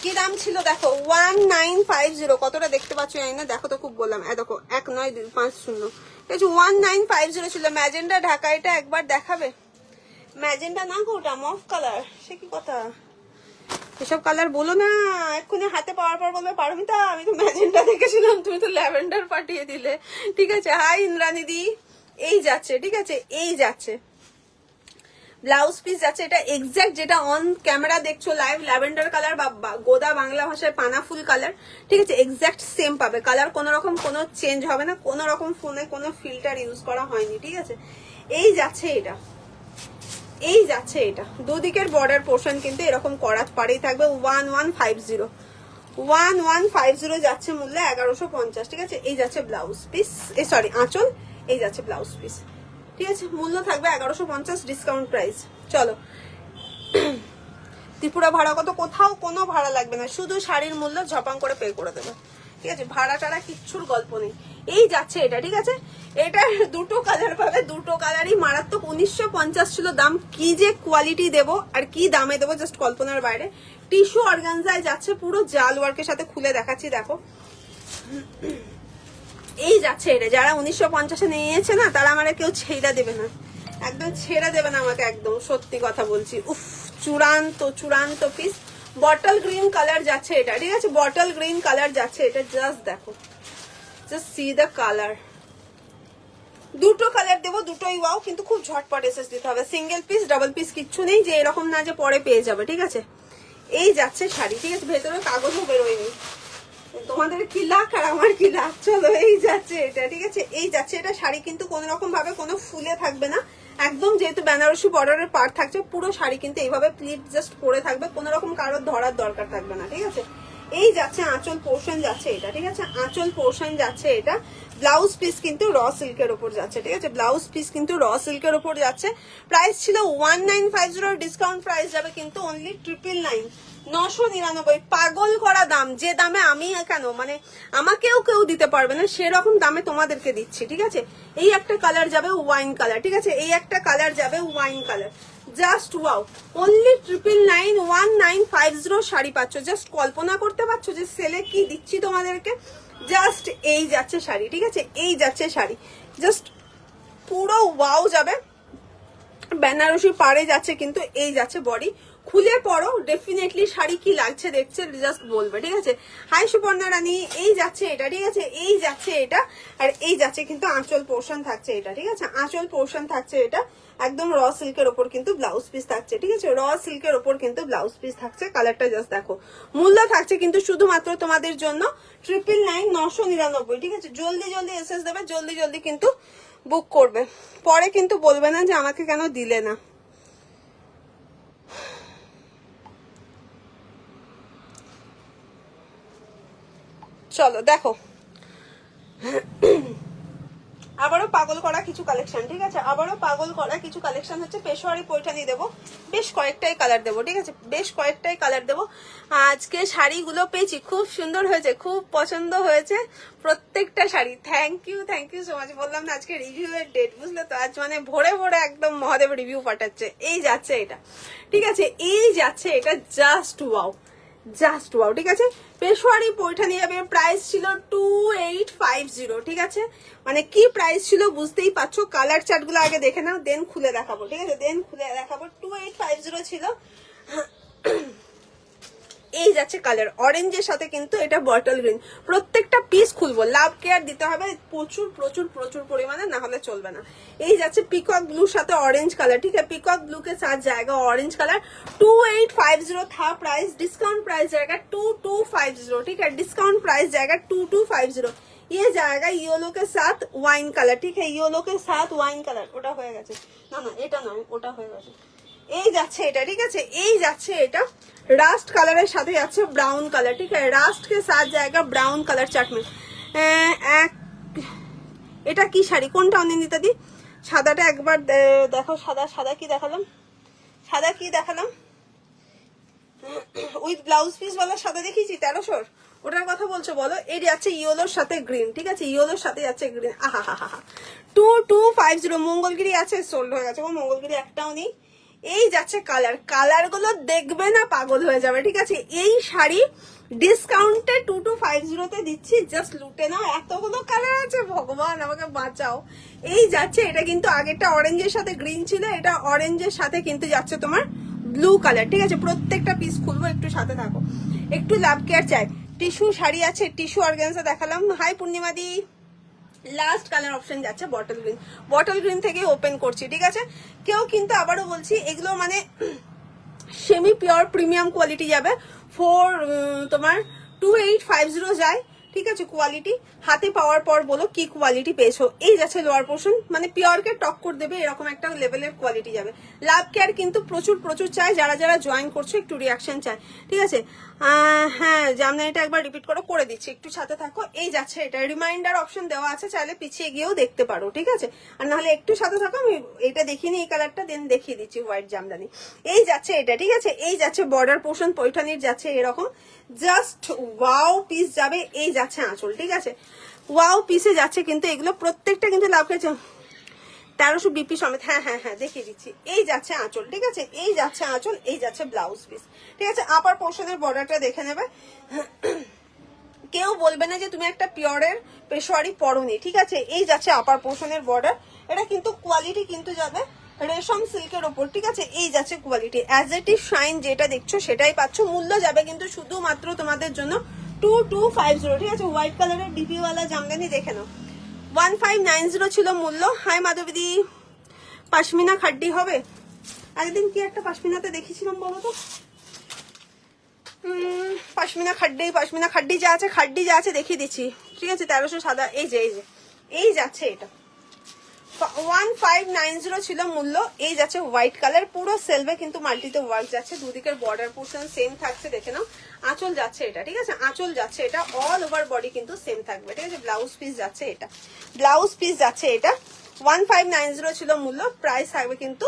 কি দাম ছিল দেখো, 1950, কতটা দেখতে পাচ্ছ জানি না, দেখো তো খুব বললাম, দেখো 1950, ঠিক আছে, 1950 ছিল। ম্যাজেন্ডা ঢাকা, এটা একবার দেখাবে। ম্যাজেন্ডা না গো, ওটা মফ কালার, সে কি কথা, এসব কালার বলো না এক্ষুনি। হাতে পাওয়ার পর বলবে পারমিতা আমি তো ম্যাজেন্ডা দেখেছিলাম, তুমি তো ল্যাভেন্ডার পাঠিয়ে দিলে, ঠিক আছে। হাই ইন্দ্রাণী দি, এই যাচ্ছে, ঠিক আছে, এই যাচ্ছে ব্লাউজ পিস যাচ্ছে। এটা এক্সাক্ট যেটা অন ক্যামেরা দেখছো লাইভ, ল্যাভেন্ডার কালার বা গোদা বাংলা ভাষায় পানা ফুল কালার, ঠিক আছে, এক্সাক্ট সেম পাবে। কালার কোনো রকম কোনো চেঞ্জ হবে না, কোনো রকম ফোনে কোনো ফিল্টার ইউজ করা হয়নি, ঠিক আছে। এই যাচ্ছে এটা, এই যাচ্ছে এটা, দুদিকের বর্ডার পোর্শন কিন্তু এরকম করা পারেই থাকবে। 1150 1150 যাচ্ছে মূল্য 1150, ঠিক আছে। এই যাচ্ছে ব্লাউজ পিস, সরি আঁচল, এই যাচ্ছে ব্লাউজ পিস, ঠিক আছে। মূল্য থাকবে 1150, ডিসকাউন্ট প্রাইস। চলো, ত্রিপুরা ভাড়া কত? কোথাও কোনো ভাড়া লাগবে না, শুধু শাড়ির মূল্য ঝপাং করে পে করে দেবে, ঠিক আছে। ভাড়া টাড়া কিচ্ছুর গল্প নেই। এই যাচ্ছে এটা, ঠিক আছে। এটা দুটো কালার পাবে, দুটো কালারই মারাত্মক। 1950 ছিল দাম, কি যে কোয়ালিটি দেবো আর কি দামে দেবো জাস্ট কল্পনার বাইরে। টিস্যু অর্গানজায় যাচ্ছে, পুরো জাল ওয়ার্কের সাথে খুলে দেখাচ্ছি, দেখো। এই যাচ্ছে এটা, যারা 1950-এ নিয়েছে না তারা আমার কেউ ছেড়া দেবে না, একদম ছেড়ে দেবে না আমাকে, একদম সত্যি কথা বলছি। উফ, চূড়ান্ত চূড়ান্ত পিস। বটল গ্রিন কালার যাচ্ছে এটা, ঠিক আছে। বটল গ্রিন কালার যাচ্ছে এটা, জাস্ট দেখো, জাস্ট সি দ্য কালার। দুটো কালার দেবো, দুটোই ওয়াও, কিন্তু খুব ঝটপট এসেস দিতে হবে। সিঙ্গেল পিস ডাবল পিস কিচ্ছু নেই, যে এরকম না যে পরে পেয়ে যাবে, ঠিক আছে। এই যাচ্ছে শাড়ি, ঠিক আছে। ভেতরে কাগজও বেরোয়নি, তোমাদের কি লাখ আর আমার কি লাখ। চলো, এই যাচ্ছে এটা, ঠিক আছে। এই যাচ্ছে এটা, শাড়ি কিন্তু কোন রকম ভাবে কোনো ফুলে থাকবে না, একদম যেহেতু বেনারসি বর্ডারের পার্ট থাকছে, পুরো শাড়ি কিন্তু এইভাবে প্লিট জাস্ট পরে থাকবে, কোন রকম কারোর ধরার দরকার থাকবে না, ঠিক আছে। এই যাচ্ছে আঁচল পোর্শন যাচ্ছে এটা, ঠিক আছে। আঁচল পোর্শন যাচ্ছে এটা। ব্লাউজ পিস কিন্তু র সিল্কের ওপর যাচ্ছে, ঠিক আছে। ব্লাউজ পিস কিন্তু র সিল্কের ওপর যাচ্ছে। প্রাইস ছিল 1950, ডিসকাউন্ট প্রাইস যাবে কিন্তু অনলি 999, 999। পাগল করা দাম, যে দামে আমি কেন মানে আমাকেও কেউ দিতে পারবে না, সেরকম দামে তোমাদেরকে দিচ্ছি, ঠিক আছে। এই একটা কালার যাবে ওয়াইন কালার, ঠিক আছে। এই একটা কালার যাবে wine colour, just wow. Only 999, 1950 sari পাচ্ছ। জাস্ট কল্পনা করতে পারছো যে সেলে কি দিচ্ছি তোমাদেরকে। জাস্ট এই যাচ্ছে শাড়ি, ঠিক আছে। এই যাচ্ছে শাড়ি, জাস্ট পুরো ওয়াও যাবে। বেনারসি পাড়ে যাচ্ছে কিন্তু, এই যাচ্ছে বডি। খুলে পড়ো, ডেফিনেটলি শাড়ি কি লাগছে দেখছে জাস্ট বলবে, ঠিক আছে। হাই সুপর্ণা রানী, এই যাচ্ছে এটা, ঠিক আছে। এই যাচ্ছে এটা, আর এই যাচ্ছে কিন্তু আঁচল পোর্শন থাকছে এটা, ঠিক আছে। আঁচল পোর্শন থাকছে এটা, একদম র সিল্কের ওপর কিন্তু ব্লাউজ পিস থাকছে, ঠিক আছে। র সিল্কের ওপর কিন্তু ব্লাউজ পিস থাকছে। কালারটা জাস্ট দেখো। মূল্য থাকছে কিন্তু শুধুমাত্র তোমাদের জন্য 999, 999, ঠিক আছে। জলদি জলদি এসএস দেবে, জলদি জলদি কিন্তু বুক করবে, পরে কিন্তু বলবে না যে আমাকে কেন দিলে না। চলো দেখো, আবারও পাগল করা কিছু কালেকশন, ঠিক আছে। আবারও পাগল করা কিছু কালেকশন হচ্ছে। পেশোয়ারি পৈঠানি দেবো, বেশ কয়েকটাই কালার দেবো, ঠিক আছে। বেশ কয়েকটাই কালার দেবো। আজকে শাড়িগুলো পেয়েছি, খুব সুন্দর হয়েছে, খুব পছন্দ হয়েছে প্রত্যেকটা sari. Thank you so much. বললাম না আজকে রিভিউ এর ডেট, বুঝলে তো। আজ মানে ভোরে ভোরে একদম মহাদেব রিভিউ পাঠাচ্ছে। এই যাচ্ছে এটা, ঠিক আছে। এই যাচ্ছে এটা, জাস্ট ওয়াও, জাস্ট ওয়াও, ঠিক আছে। পেশোয়ারি পৈঠানি যাবে, প্রাইস ছিল 2850, ঠিক আছে। মানে কি প্রাইস ছিল বুঝতেই পারছো। কালার চার্ট গুলো আগে দেখে নাও, দেন খুলে দেখাবো, ঠিক আছে। দেন খুলে দেখাবো। 2850 ছিল। এই যাচ্ছে কালার অরেঞ্জের সাথে কিন্তু এটা বটল গ্রিন। প্রত্যেকটা পিস খুলবো, লাভ কেয়ার দিতে হবে প্রচুর প্রচুর প্রচুর পরিমাণে, না হলে চলবে না। এই যাচ্ছে পিকক ব্লুর সাথে অরেঞ্জ কালার, ঠিক আছে। পিকক ব্লু के साथ जाएगा ऑरेंज कलर। 2850 था प्राइस, डिस्काउंट प्राइस जाएगा 2250, ठीक है। डिस्काउंट प्राइस जाएगा 2250। ये जाएगा येलो के साथ वाइन कलर, ठीक है। येलो के साथ वाइन कलर, ওটা হয়ে গেছে, না না এটা নয়, ওটা হয়ে গেছে। এই যাচ্ছে এটা, ঠিক আছে। এই যাচ্ছে এটা, রাস্ট কালারের সাথে যাচ্ছে ব্রাউন কালার, ঠিক আছে। রাস্ট के साथ जाएगा ब्राउन कलर चार्ट में। এটা কি শাড়ি, কোনটা অনিন্দিতা দি? সাদাটা একবার দেখো, সাদা সাদা কি দেখালাম, সাদা কি দেখালাম উইথ ব্লাউজ পিস वाला সাদা দেখিয়েছি 1300, ওটার কথা বলছো বলো। এই যাচ্ছে ইয়েলোর সাথে গ্রিন, ঠিক আছে। ইয়েলোর সাথে যাচ্ছে গ্রিন। আহা হা হা। 2250। মঙ্গলগিরি আছে, সোল্ড হয়ে গেছে, মঙ্গলগিরি একটাও নেই। এই যাচ্ছে কালার, কালার গুলো দেখবে না পাগল হয়ে যাবে, ঠিক আছে। এই শাড়ি ডিসকাউন্টে 2250 দিচ্ছি, জাস্ট লুটে নাও। এতগুলো কালার আছে, ভগবান আমাকে বাঁচাও। এই যাচ্ছে এটা, কিন্তু আগেরটা অরেঞ্জের সাথে গ্রিন ছিল, এটা অরেঞ্জের সাথে কিন্তু যাচ্ছে তোমার ব্লু কালার, ঠিক আছে। প্রত্যেকটা পিস খুলবো, একটু সাথে থাকো। একটু লাভ কেয়ার চাই। টিস্যু শাড়ি আছে, টিস্যু অর্গানজা দেখালাম। হাই পূর্ণিমা দি। লাস্ট কালার অপশন যাচ্ছে বটল গ্রিন। বটল গ্রিন থেকে ওপেন করছি, ঠিক আছে। কেউ কিন্তু আবারও বলছি, এগুলো মানে সেমি পিওর প্রিমিয়াম কোয়ালিটি যাবে। তোমার 2850 যায়, ঠিক আছে, কোয়ালিটি হাতে পাওয়ার পর বলো কি কোয়ালিটি পেয়েছো। এই যাচ্ছে লোয়ার পোর্শন, মানে পিওরকে টক্কর দেবে এরকম একটা লেভেলের কোয়ালিটি যাবে। লাভ কেয়ার কিন্তু প্রচুর প্রচুর চাই, যারা যারা জয়েন করছো একটু রিয়াকশন চাই, ঠিক আছে। হ্যাঁ জামদানিটা একবার রিপিট করে দিচ্ছি, একটু সাথে থাকো। এই যাচ্ছে এটা, রিমাইন্ডার অপশন দেওয়া আছে, চাইলে পিছিয়ে গিয়েও দেখতে পারো, ঠিক আছে। আর নাহলে একটু সাথে থাকো, আমি এটা দেখিনি এই কালারটা, দেন দেখিয়ে দিচ্ছি হোয়াইট জামদানি। এই যাচ্ছে এটা, ঠিক আছে। এই যাচ্ছে বর্ডার পোর্শন, পৈঠানির যাচ্ছে এরকম, জাস্ট ওয়াও পিস যাবে। এই যাচ্ছে আঁচল, ঠিক আছে, ওয়াও পিসে যাচ্ছে কিন্তু এগুলো প্রত্যেকটা কিন্তু লাভ করেছে 1300 বিপি সমেত। হ্যাঁ হ্যাঁ হ্যাঁ দেখিয়ে দিচ্ছি। এই যাচ্ছে আঁচল, ঠিক আছে, এই যাচ্ছে আঁচল, এই যাচ্ছে ব্লাউজ পিস, ঠিক আছে। আপার পোর্শনের বর্ডারটা দেখে নেবে, কেউ বলবে না যে তুমি একটা পিওরের পেশোয়ারি পরোনি, ঠিক আছে। এই যাচ্ছে আপার পোর্শনের বর্ডার, এটা কিন্তু কোয়ালিটি কিন্তু যাবে রেশম সিল্কের ওপর, ঠিক আছে। এই যাচ্ছে quality, as it is shine যেটা দেখছো সেটাই পাচ্ছ। মূল্য যাবে কিন্তু শুধুমাত্র তোমাদের জন্য 2250, ঠিক আছে। হোয়াইট কালারের ডিপিওয়ালা জামদানি দেখে নাও, 1590 ছিল মূল্য। হাই মাধবীদি, পাশমিনা খাড্ডি হবে? একদিন কি একটা পাশমিনাতে দেখেছিলাম বলো তো, পাশমিনা খাড্ডি যা আছে, খাড্ডি যা আছে দেখিয়ে দিচ্ছি, ঠিক আছে। 1300 সাদা, এই যে এই যাচ্ছে এটা 1590 ছিল মূল্য। এই যাচ্ছে হোয়াইট কালার, পুরো সেলভে কিন্তু মাল্টিতে ওয়ার্ক যাচ্ছে, দুদিকের বর্ডার পোর্শন সেম থাকছে, দেখে নাও। আঁচল যাচ্ছে এটা, ঠিক আছে, আঁচল যাচ্ছে এটা, অল ওভার বডি কিন্তু সেম থাকবে, ঠিক আছে। ব্লাউজ পিস যাচ্ছে এটা, ব্লাউজ পিস যাচ্ছে এটা 1590 ছিল মূল্য, প্রাইস থাকবে কিন্তু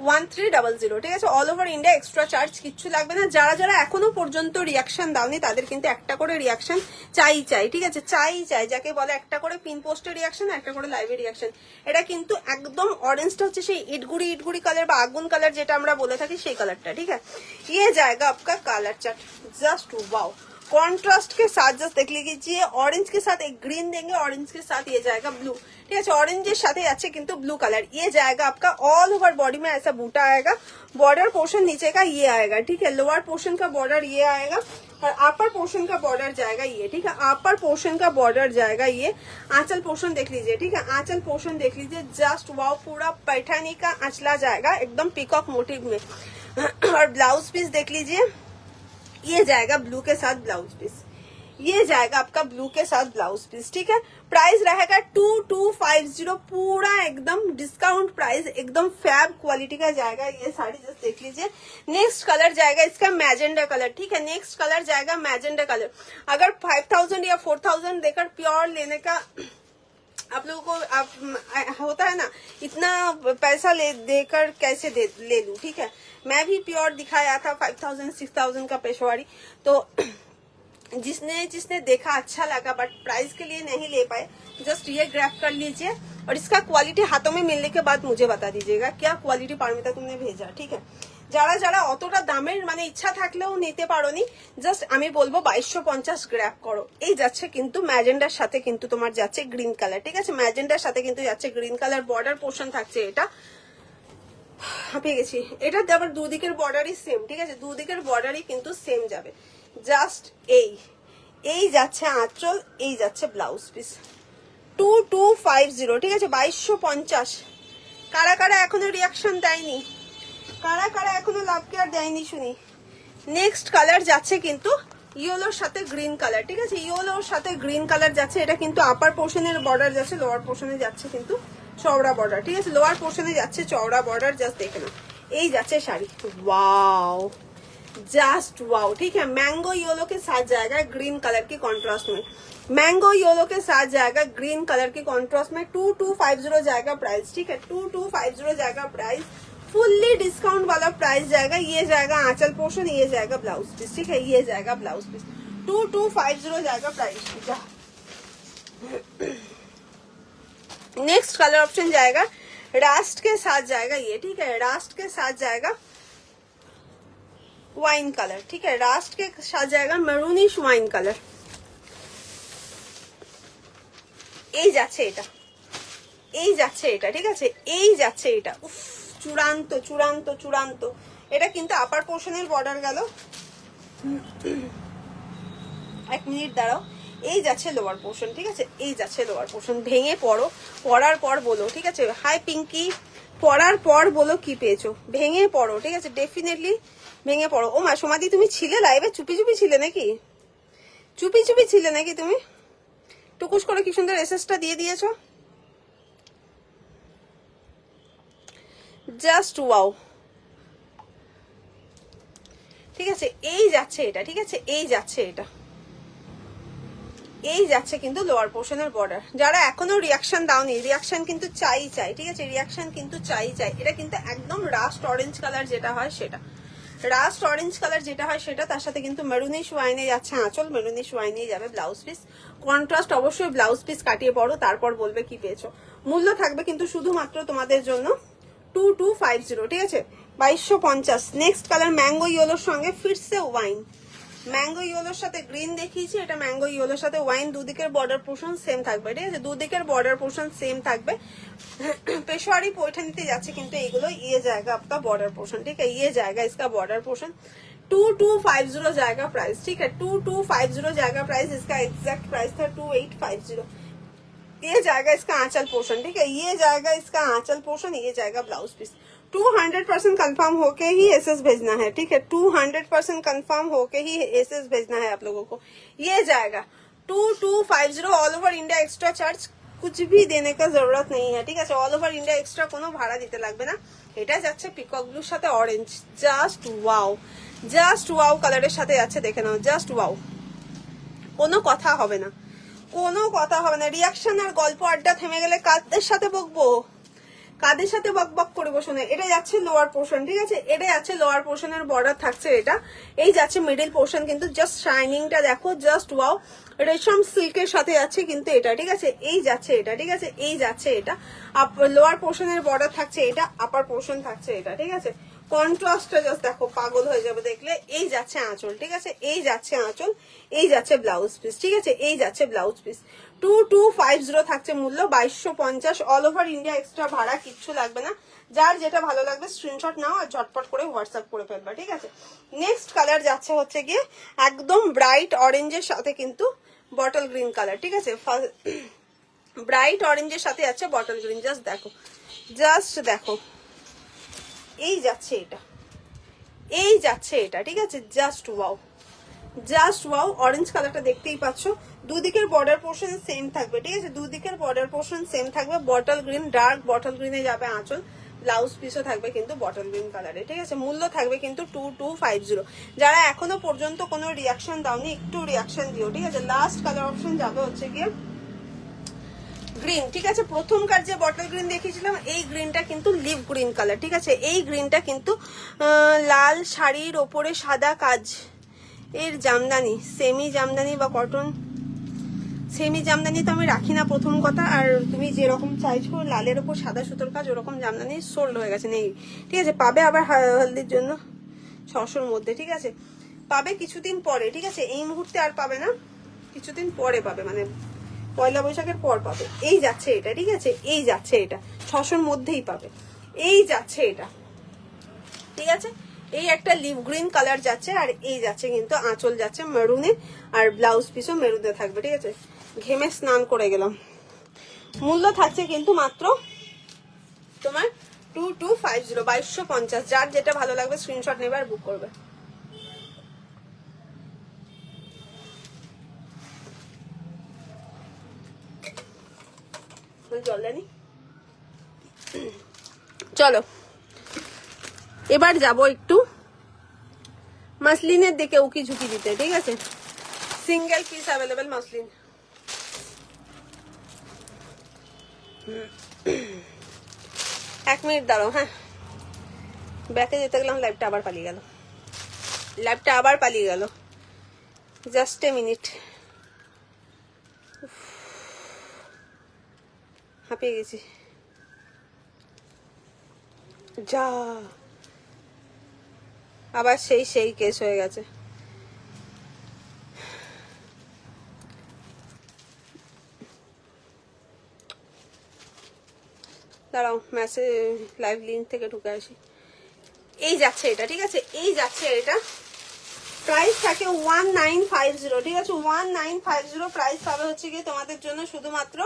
1300, ঠিক আছে। All over India, extra charge কিচ্ছু লাগবে না। যারা যারা এখনো পর্যন্ত রিয়াকশন দাওনি তাদের কিন্তু একটা করে রিয়াকশন চাই, ঠিক আছে, চাই, যাকে বলে একটা করে পিন পোস্টের রিয়াকশন, একটা করে লাইভে রিয়াকশন। এটা কিন্তু একদম অরেঞ্জটা হচ্ছে সেই ইটগুড়ি কালার বা আগুন কালার যেটা আমরা বলে থাকি, সেই কালারটা, ঠিক আছে। ये जाएगा आपका colour chart, just wow, contrast के साथ जस्ट देख लीजिए, ऑरेंज के साथ एक ग्रीन देंगे, ऑरेंज के साथ ये जाएगा ब्लू, ठीक है। ऑरेंज साथ अच्छे किंतु ब्लू कलर, ये जाएगा आपका ऑल ओवर बॉडी में ऐसा बूटा आएगा। बॉर्डर पोर्शन नीचे का ये आएगा, ठीक है। लोअर पोर्शन का बॉर्डर ये आएगा और अपर पोर्शन का बॉर्डर जाएगा ये, ठीक है। अपर पोर्शन का बॉर्डर जाएगा ये। आंचल पोर्शन देख लीजिए, ठीक है, आंचल पोर्शन देख लीजिए, जस्ट वाओ, पूरा पैठानी का आंचला जाएगा एकदम पीकॉक मोटिव में। और ब्लाउज पीस देख लीजिए, ये जाएगा ब्लू के साथ ब्लाउज पीस, ये जाएगा आपका ब्लू के साथ ब्लाउज पीस, ठीक है। प्राइस रहेगा 2250, पूरा एकदम डिस्काउंट प्राइस, एकदम फैब क्वालिटी का जाएगा ये साड़ी, जस्ट देख लीजिए। नेक्स्ट कलर जाएगा इसका मैजेंडा कलर, ठीक है, नेक्स्ट कलर जाएगा मैजेंडा कलर। अगर 5000 या 4000 देकर प्योर लेने का आप लोगों को होता है ना, इतना पैसा देकर कैसे ले लूं, ठीक है। मैं भी प्योर दिखाया था 5000 6000 का पेशवाड़ी, तो जिसने देखा अच्छा लगा बट प्राइस के लिए नहीं ले पाए, जस्ट ये ग्रैब कर लीजिए और इसका क्वालिटी हाथों में मिलने के बाद मुझे बता दीजिएगा क्या क्वालिटी पारमिता तुमने भेजा, ठीक है। যারা যারা অতটা দামের মানে ইচ্ছা থাকলেও নিতে পারোনি, জাস্ট আমি বলবো 2250 গ্র্যাব করো। এই যাচ্ছে কিন্তু ম্যাজেন্ডার সাথে কিন্তু তোমার যাচ্ছে গ্রিন কালার, ঠিক আছে, ম্যাজেন্ডার সাথে কিন্তু যাচ্ছে গ্রিন কালার, বর্ডার পোর্শন থাকছে এটা, হাঁপিয়ে গেছি। এটা আবার দুদিকের বর্ডারই সেম, ঠিক আছে, দুদিকের বর্ডারই কিন্তু সেম যাবে। জাস্ট এই যাচ্ছে আঁচল, এই যাচ্ছে ব্লাউজ পিস, 2250, ঠিক আছে, 2250। কারা কারা এখনো রিয়াকশন দেয়নি, কারা কারা এখনো লাভ কেয়ার দেয়নি শুনি। নেক্সট কালার যাচ্ছে কিন্তু ইয়েলোর সাথে গ্রিন কালার, ঠিক আছে, ইয়েলোর সাথে গ্রিন কালার যাচ্ছে। এটা কিন্তু আপার পোর্শনের বর্ডার যাচ্ছে, লোয়ার পোর্শনে যাচ্ছে কিন্তু চওড়া বর্ডার, ঠিক আছে, লোয়ার পোর্শনে যাচ্ছে চওড়া বর্ডার, জাস্ট দেখে নাও। এই যাচ্ছে শাড়ি, ওয়াও, जस्ट वाओ, ठीक है। मैंगो येलो के साथ जाएगा ग्रीन कलर की कॉन्ट्रास्ट में, मैंगो येलो के साथ जाएगा ग्रीन कलर की कॉन्ट्रास्ट में, 2250 जाएगा प्राइस, ठीक है, 2250 जाएगा प्राइस, फुल्ली डिस्काउंट वाला प्राइस जाएगा। ये जाएगा आंचल पोर्शन, ये जाएगा ब्लाउज पीस, ठीक है, ये जाएगा ब्लाउज पीस, 2250 जाएगा प्राइस। नेक्स्ट कलर ऑप्शन जाएगा रास्ट के साथ जाएगा ये, ठीक है, रास्ट के साथ जाएगा वाइन कलर, ठीक है, रास्ट के साथ जाएगा মেরুনিশ ওয়াইন কালার। এই যাচ্ছে এটা, এই যাচ্ছে এটা, ঠিক আছে, এই যাচ্ছে এটা, উফ, চূড়ান্ত চূড়ান্ত চূড়ান্ত। এটা কিন্তু আপার পোর্শনের বর্ডার গেল, এক মিনিট দাঁড়াও। এই যাচ্ছে লোয়ার পোর্শন, ঠিক আছে, এই যাচ্ছে লোয়ার পোর্শন। ভেঙে পড়ো, পড়ার পর বলো, ঠিক আছে। হাই পিঙ্কি, পড়ার পর বলো কি পেয়েছো, ভেঙে পড়ো, ঠিক আছে, ডেফিনেটলি ভেঙে পড়ো। ও মা সমাধি তুমি ছিলে লাইভে, চুপি চুপি ছিলে নাকি, চুপি চুপি ছিলে নাকি তুমি? টুকুস করে কি সুন্দর এসএসটা দিয়ে দিয়েছো, জাস্ট ওয়াও। ঠিক আছে, এই যাচ্ছে এটা, ঠিক আছে, এই যাচ্ছে এটা, এই যাচ্ছে কিন্তু লোয়ার পোর্শনের বর্ডার। যারা এখনো রিয়াকশন দাওনি, রিয়াকশন কিন্তু চাই, ঠিক আছে, রিয়াকশন কিন্তু চাই। এটা কিন্তু একদম রাস্ট অরেঞ্জ কালার যেটা হয় সেটা, রাস্ট অরেঞ্জ কালার যেটা হয় সেটা, তার সাথে কিন্তু মেরুনিশ ওয়াইনে যাচ্ছে আঁচল, মেরুনিশ ওয়াইনে যাবে ব্লাউজ পিস। কন্ট্রাস্ট অবশ্যই ব্লাউজ পিস কাটিয়ে পড়ো, তারপর বলবে কি পেয়েছো। মূল্য থাকবে কিন্তু শুধুমাত্র তোমাদের জন্য 2250, ঠিক আছে, 2250। নেক্সট কালার ম্যাঙ্গো ইয়েলোর সঙ্গে ফিরসে ওয়াইন, ম্যাঙ্গো ইয়েলোর সাথে গ্রিন দেখিয়েছি, এটা ম্যাঙ্গো ইয়েলোর সাথে ওয়াইন। দুদিকের বর্ডার পোর্শন সেম থাকবে, ঠিক আছে, দুদিকের বর্ডার পোর্শন সেম থাকবে। पेशवारी पैठनीते जाच्छे किन्तु एगुलो ये जाएगा आपका बॉर्डर पोर्शन, ठीक है, ये जाएगा इसका बॉर्डर पोर्शन। 2250 जाएगा प्राइस, ठीक है, 2250 जाएगा प्राइस। इसका एग्जैक्ट प्राइस था 2850। ये जाएगा इसका आंचल पोर्शन, ठीक है, ये जाएगा इसका आंचल पोर्शन, ये जाएगा ब्लाउज पीस। 200% कंफर्म होके ही एसएस भेजना है, ठीक है, 200% कंफर्म होके ही एसएस भेजना है आप लोगों को। ये जाएगा 2250 all over India. Extra charge कुछ भी देने का जरूरत नहीं है, ठीक है, ऑल ओवर इंडिया एक्स्ट्रा কোনো ভাড়া দিতে লাগবে না। এটা যাচ্ছে পিকক ব্লুর সাথে orange, just wow, just wow কালারের সাথে যাচ্ছে, দেখে নাও, জাস্ট ওয়াও, কোনো কথা হবে না, কোনো কথা হবে না। রিয়াকশন আর গল্প আড্ডা থেমে গেলে কাদের সাথে বকবো, কাদের সাথে বকবক করবো শুনে। এটা যাচ্ছে লোয়ার পোর্শন, ঠিক আছে, এটা যাচ্ছে লোয়ার পোর্শনের বর্ডার থাকছে এটা। এই যাচ্ছে মিডল পোর্শন, কিন্তু জাস্ট শাইনিংটা দেখো, জাস্ট ওয়াও। রেশম সিল্কের সাথে যাচ্ছে কিন্তু এটা, ঠিক আছে, এই যাচ্ছে এটা, ঠিক আছে, এই যাচ্ছে এটা। লোয়ার পোর্শনের বর্ডার থাকছে এটা, আপার পোর্শন থাকছে এটা, ঠিক আছে। কন্ট্রাস্টটা জাস্ট দেখো, পাগল হয়ে যাবে দেখলে। এই যাচ্ছে আঁচল, ঠিক আছে, এই যাচ্ছে আঁচল, এই যাচ্ছে ব্লাউজ পিস, ঠিক আছে, এই যাচ্ছে ব্লাউজ পিস। 2250 থাকছে মূল্য, 2250 অল ওভার ইন্ডিয়া। এক্সট্রা ভাড়া কিচ্ছু লাগবে না। যার যেটা ভালো লাগবে স্ক্রিনশট নাও আর ঝটপট করে হোয়াটসঅ্যাপ করে ফেলবা, ঠিক আছে। নেক্সট কালার যাচ্ছে হচ্ছে গিয়ে একদম ব্রাইট অরেঞ্জের সাথে কিন্তু বটল গ্রিন কালার, ঠিক আছে, ব্রাইট অরেঞ্জের সাথে যাচ্ছে বটল গ্রিন। জাস্ট দেখো, জাস্ট দেখো, এই যাচ্ছে এটা, এই যাচ্ছে এটা, ঠিক আছে, just wow, just wow. Orange কালারটা দেখতেই পাচ্ছ, দুদিকের বর্ডার পোর্শন সেম থাকবে, ঠিক আছে, দুদিকের বর্ডার পোর্শন সেম থাকবে। বটল গ্রিন, ডার্ক বটল গ্রিনে যাবে আঁচল, ব্লাউজ পিসও থাকবে কিন্তু বটল গ্রিন কালারে, ঠিক আছে। মূল্য থাকবে কিন্তু 2250। যারা এখনো পর্যন্ত কোনো রিয়াকশন দাওনি, একটু রিয়াকশন দিও, ঠিক আছে। লাস্ট কালার অপশন যাবে হচ্ছে গিয়ে গ্রিন, ঠিক আছে। প্রথমকার যে বটল গ্রিন দেখিয়েছিলাম, এই গ্রিনটা কিন্তু লিভ গ্রিন কালার, ঠিক আছে, এই গ্রিনটা কিন্তু লাল শাড়ির ওপরে সাদা কাজ এর জামদানি, সেমি জামদানি বা কটন, সেমি জামদানি তো আমি রাখি না প্রথম কথা। আর তুমি যেরকম চাইছো লালের ওপর সাদা সুতোর কাজ, ওরকম জামদানি সোল্ড হয়ে গেছে, নেই, ঠিক আছে। পাবে আবার হলদির জন্য 600-র মধ্যে, ঠিক আছে, পাবে কিছুদিন পরে, ঠিক আছে, এই মুহূর্তে আর পাবে না, কিছুদিন পরে পাবে, মানে পয়লা বৈশাখের পর পাবে। এই যাচ্ছে এটা, ঠিক আছে, এই যাচ্ছে এটা, 600-র মধ্যেই পাবে। এই যাচ্ছে এটা, ঠিক আছে, এই একটা লিভ গ্রিন কালার যাচ্ছে, আর এই যাচ্ছে কিন্তু আঁচল যাচ্ছে মেরুনে, আর ব্লাউজ পিসও মেরুনে থাকবে, ঠিক আছে। ঘেমে স্নান করে গেলাম। মূল্য থাকছে কিন্তু মাত্র তোমার 2250, 2250। যার যেটা ভালো লাগবে স্ক্রিনশট নেবে আর বুক করবে। জল জানি, চলো এবার যাব একটু মাসলিনের দিকে উকি ঝুঁকি দিতে, ঠিক আছে। Single piece available muslin. এক মিনিট দাঁড়াও, হ্যাঁ, ব্যাকে যেতে গেলাম, লাইভটা আবার পালিয়ে গেল, লাইভটা আবার পালিয়ে গেল, জাস্ট এ মিনিট। হাঁপিয়ে গেছি, যা আবার সেই কেস হয়ে গেছে। দাঁড়াও, মেসেজ লাইভ লিঙ্ক থেকে ঢুকে আসি। এই যাচ্ছে এটা, ঠিক আছে, এই যাচ্ছে এটা। প্রাইস থাকে 1950, ঠিক আছে, 1950 প্রাইস পাবে হচ্ছে গিয়ে তোমাদের জন্য শুধুমাত্র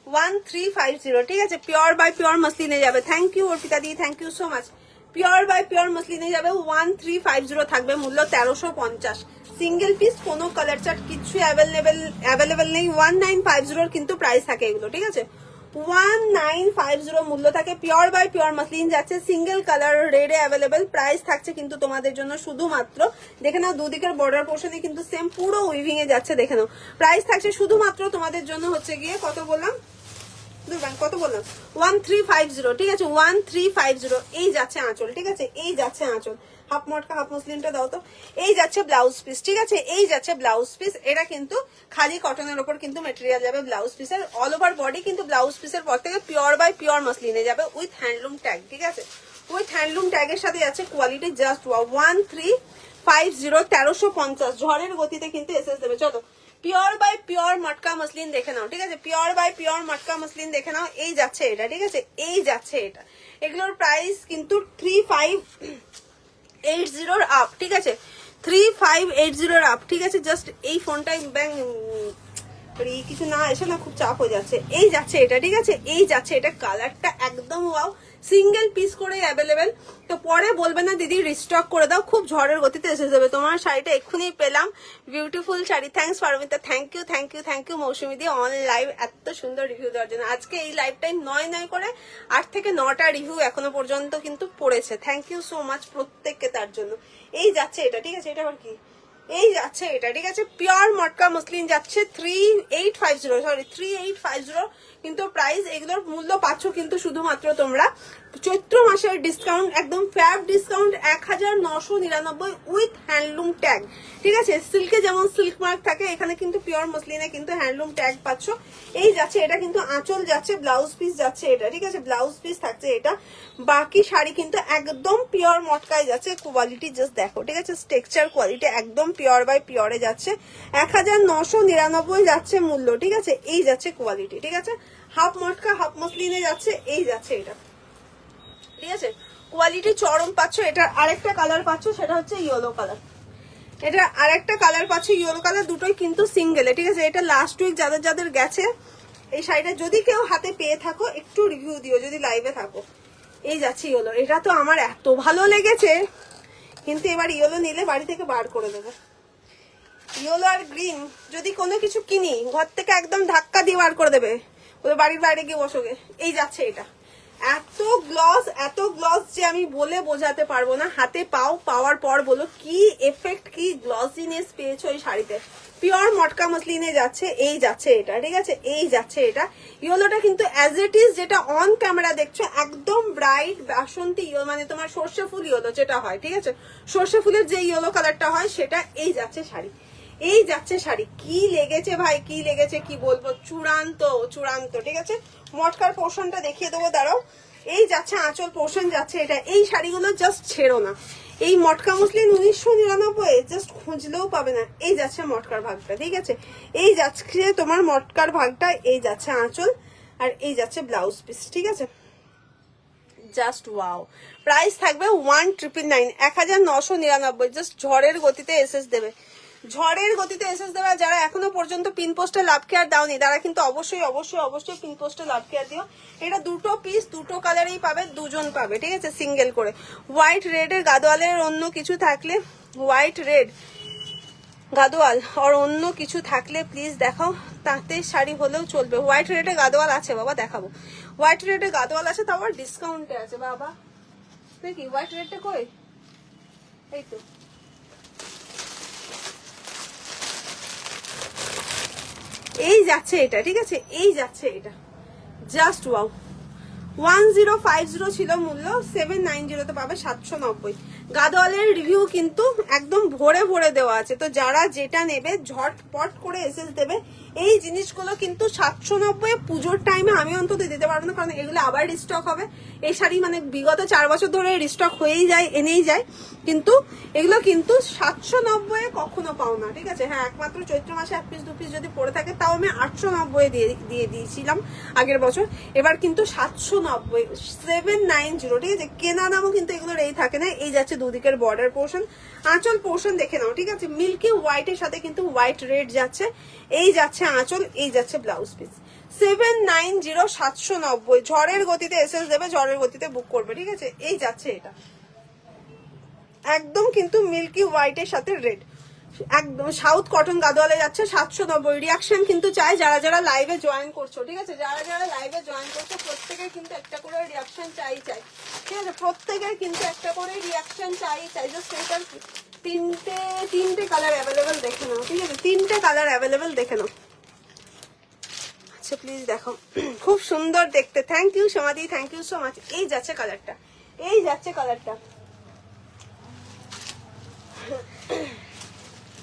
1350, ঠিক আছে। পিওর বাই পিওর মাসলিনে যাবে। থ্যাংক ইউ অর্পিতা দি, thank you so much. Pure by pure মসলিনে যাবে 1350 থাকবে, মূল্য 1350। সিঙ্গেল পিস কোনো কালার চার্ট কিছু অ্যাভেলেবেল নেই। 1950 কিন্তু প্রাইস থাকে এগুলো, ঠিক আছে? 1950 মূল্য থাকে। পিওর বাই পিওর মসলিন যাচ্ছে, সিঙ্গেল কালার রেডে অ্যাভেলেবেল। প্রাইস থাকছে কিন্তু তোমাদের জন্য শুধুমাত্র, দেখে নাও দুদিকের বর্ডার পোর্শনে কিন্তু সেম পুরো উইভিং এ যাচ্ছে, দেখে নাও। প্রাইস থাকছে শুধুমাত্র তোমাদের জন্য হচ্ছে গিয়ে কত বললাম, কত বললাম, 1350, ঠিক আছে? 1350। এই যাচ্ছে আঁচল, ঠিক আছে? এই যাচ্ছে আঁচল। হাফ মটকা হাফ মসলিনটা দাও তো। এই যাচ্ছে ব্লাউজ পিস, ঠিক আছে? এই যাচ্ছে ব্লাউজ পিস। এটা কিন্তু খালি কটনের উপর কিন্তু মেটেরিয়াল যাবে ব্লাউজ পিসের। অল ওভার বডি কিন্তু ব্লাউজ পিসের পর থেকে পিওর বাই পিওর মসলিনে যাবে উইথ হ্যান্ডলুম ট্যাগ, ঠিক আছে? উইথ হ্যান্ডলুম ট্যাগের সাথে যাচ্ছে। Quality just 1350, 1350। ঝড়ের গতিতে কিন্তু এসএস দেবে। চলো pure by pure matka muslin দেখে নাও, ঠিক আছে? Pure by pure matka muslin দেখে নাও। এই যাচ্ছে এটা, ঠিক আছে? এই যাচ্ছে এটা। এগুলোর প্রাইস কিন্তু 3580 আপ, ঠিক আছে? 3580 আপ, ঠিক আছে? জাস্ট এই ফোনটাই কিছু না এসে না খুব চাপ হয়ে যাচ্ছে। এই যাচ্ছে এটা, ঠিক আছে? এই যাচ্ছে এটা। কালারটা একদম ওয়াও, সিঙ্গেল পিস করে অ্যাভেলেবেল। তো পরে বলবে না দিদি রিস্টক করে দাও, খুব ঝড়ের গতিতে এসে যাবে। তোমার শাড়িটা এক্ষুনি পেলাম, beautiful sari. Thanks Paramita, thank you thank you thank you Mousumi di on live এত সুন্দর রিভিউ দেওয়ার জন্য। আজকে এই লাইভটাই 9 করে 8 থেকে 9টা রিভিউ এখনো পর্যন্ত কিন্তু পড়েছে। থ্যাংক ইউ সো মাচ প্রত্যেককে তার জন্য। এই যাচ্ছে এটা, ঠিক আছে? এটা আবার কি? এই যাচ্ছে এটা, ঠিক আছে? পিওর মটকা মসলিন যাচ্ছে 3850, কিন্তু প্রাইস এগুলোর মূল্য পাচ্ছ কিন্তু শুধুমাত্র তোমরা চৈত্র মাসের ডিসকাউন্ট, একদম fab discount 1999 with handloom tag, ঠিক আছে? সিল্কে যেমন সিল্ক মার্ক থাকে, এখানে কিন্তু পিওর মসলিনে কিন্তু হ্যান্ডলুম ট্যাগ পাচ্ছ। এই যাচ্ছে এটা, কিন্তু আঁচল যাচ্ছে, ব্লাউজ পিস যাচ্ছে এটা, ঠিক আছে? ব্লাউজ পিস থাকছে এটা। বাকি শাড়ি কিন্তু একদম পিওর মটকায় যাচ্ছে। কোয়ালিটি জাস্ট দেখো, ঠিক আছে? টেক্সচার কোয়ালিটি একদম পিওর বাই পিওরে যাচ্ছে। 1999 যাচ্ছে মূল্য, ঠিক আছে? এই যাচ্ছে কোয়ালিটি, ঠিক আছে? হাফ মটকা হাফ মসলিনে যাচ্ছে। এই যাচ্ছে এটা, ঠিক আছে? কোয়ালিটি চরম পাচ্ছ। এটার আরেকটা কালার পাচ্ছ, সেটা হচ্ছে ইয়েলো কালার। এটা আরেকটা কালার পাচ্ছ ইয়েলো কালার, দুটোই কিন্তু সিঙ্গেলে, ঠিক আছে? এটা লাস্ট উইক যাদের যাদের গেছে এই শাড়িটা, যদি কেউ হাতে পেয়ে থাকো একটু রিভিউ দিও, যদি লাইভে থাকো। এই যাচ্ছে ইয়েলো, এটা তো আমার এত ভালো লেগেছে, কিন্তু এবার ইয়েলো নিলে বাড়ি থেকে বার করে দেবে। ইয়েলো আর গ্রিন যদি কোনো কিছু কিনি, ঘর থেকে একদম ধাক্কা দিয়ে বার করে দেবে, ওদের বাড়ির বাইরে গিয়ে বসোগে। এই যাচ্ছে এটা। এত গ্লস যে আমি বলে বোঝাতে পারবো না। হাতে পাওয়ার পর বলো কি এফেক্ট, কি গ্লসিনেস পেয়েছো এই শাড়িতে। পিওর মটকা মসলিনে যাচ্ছে। এই যাচ্ছে এটা, ঠিক আছে? এই যাচ্ছে এটা। ইয়েলোটা কিন্তু অ্যাজ ইট ইজ যেটা অন ক্যামেরা দেখছো, একদম ব্রাইট বাসন্তী ইয়েলো, মানে তোমার সর্ষে ফুল ইয়েলো যেটা হয়, ঠিক আছে? সর্ষে ফুলের যে ইয়েলো কালারটা হয় সেটা। এই যাচ্ছে শাড়ি, এই যাচ্ছে শাড়ি। কি লেগেছে ভাই, কি লেগেছে কি বলবো, চূড়ান্ত চূড়ান্ত, ঠিক আছে? মটকার পোর্শনটা দেখিয়ে দেবো, দাঁড়াও। এই যাচ্ছে আঁচল পোর্শন যাচ্ছে এটা। এই শাড়িগুলো জাস্ট ছেড়ো না। এই মটকা মসলিন 1999 জাস্ট খুঁজলেও পাবে না। এই যাচ্ছে মটকার ভাগটা, ঠিক আছে? এই যাচ্ছে তোমার মটকার ভাগটা। এই যাচ্ছে আঁচল, আর এই যাচ্ছে ব্লাউজ পিস, ঠিক আছে? Just wow. প্রাইস থাকবে 1999, 1999। জাস্ট ঝড়ের গতিতে এসএস দেবে, ঝড়ের গতিতে এসএস দেবে। যারা এখনো পর্যন্ত পিন পোস্টে লাভ কেয়ার দাওনি, তারা কিন্তু অবশ্যই অবশ্যই অবশ্যই পিন পোস্টে লাভ কেয়ার দিও। এটা দুটো পিস, দুটো কালারেই পাবে, দুজন পাবে, ঠিক আছে? সিঙ্গেল করে। হোয়াইট রেডের গাদোয়ালের অন্য কিছু থাকলে, হোয়াইট রেড গাদোয়াল আর অন্য কিছু থাকলে প্লিজ দেখাও। তাতে শাড়ি হলেও চলবে। হোয়াইট রেডে গাদোয়াল আছে বাবা, দেখাবো। হোয়াইট রেডে গাদোয়াল আছে, তাও আবার ডিসকাউন্টে আছে বাবা। দেখি হোয়াইট রেডটা কই, এই তো। এই যাচ্ছে এটা, ঠিক আছে? এই যাচ্ছে এটা। Just wow. 1050 ছিল মূল্য, 790 তে পাবে 790। গাদোয়ালের রিভিউ কিন্তু একদম ভরে ভরে দেওয়া আছে। তো যারা যেটা নেবে ঝটপট করে এসএস দেবে। এই জিনিসগুলো কিন্তু 790 পুজোর টাইমে আমি অন্তত দিতে পারবো না, কারণ এগুলো আবার রিস্টক হবে। এই শাড়ি মানে বিগত 4 বছর ধরে রিস্টক হয়েই যায়, এনেই যায়, কিন্তু এগুলো কিন্তু 790 কখনো পাও না, ঠিক আছে? হ্যাঁ, একমাত্র চৈত্র মাসে 1 পিস 2 পিস যদি পড়ে থাকে, তাও আমি 890 দিয়ে দিয়েছিলাম আগের বছর। এবার কিন্তু 790, 790, ঠিক আছে? কেনা দামও কিন্তু এগুলোর এই থাকে না। এই যাচ্ছে দুদিকের বর্ডার পোর্শন, আঁচল পোর্শন দেখে নাও, ঠিক আছে? মিল্কি হোয়াইটের সাথে কিন্তু হোয়াইট রেড যাচ্ছে। এই যাচ্ছে আঁচল, এই যাচ্ছে ব্লাউজ পিস। 790790 ঝড়ের গতিতে এসএস দেবে, ঝড়ের গতিতে বুক করবে, ঠিক আছে। এই যাচ্ছে এটা একদম কিন্তু মিল্কি হোয়াইটের সাথে রেড, একদম সাউথ কটন গাদোয়ালে যাচ্ছে 790। রিয়াকশন কিন্তু চাই যারা যারা লাইভে জয়েন করছো, ঠিক আছে, যারা যারা লাইভে জয়েন করছো প্রত্যেকের কিন্তু একটা করে রিয়াকশন চাই, ঠিক আছে, প্রত্যেকের কিন্তু একটা করে রিয়াকশন চাই। জাস্ট এটার তিনটে কালার অ্যাভেলেবেল দেখে নাও, ঠিক আছে, তিনটে কালার অ্যাভেলেবেল দেখে নাও। আচ্ছা প্লিজ দেখো, খুব সুন্দর দেখতে। থ্যাংক ইউ সমাধি, থ্যাংক ইউ সো মাচ। এই যাচ্ছে কালারটা, এই যাচ্ছে কালারটা।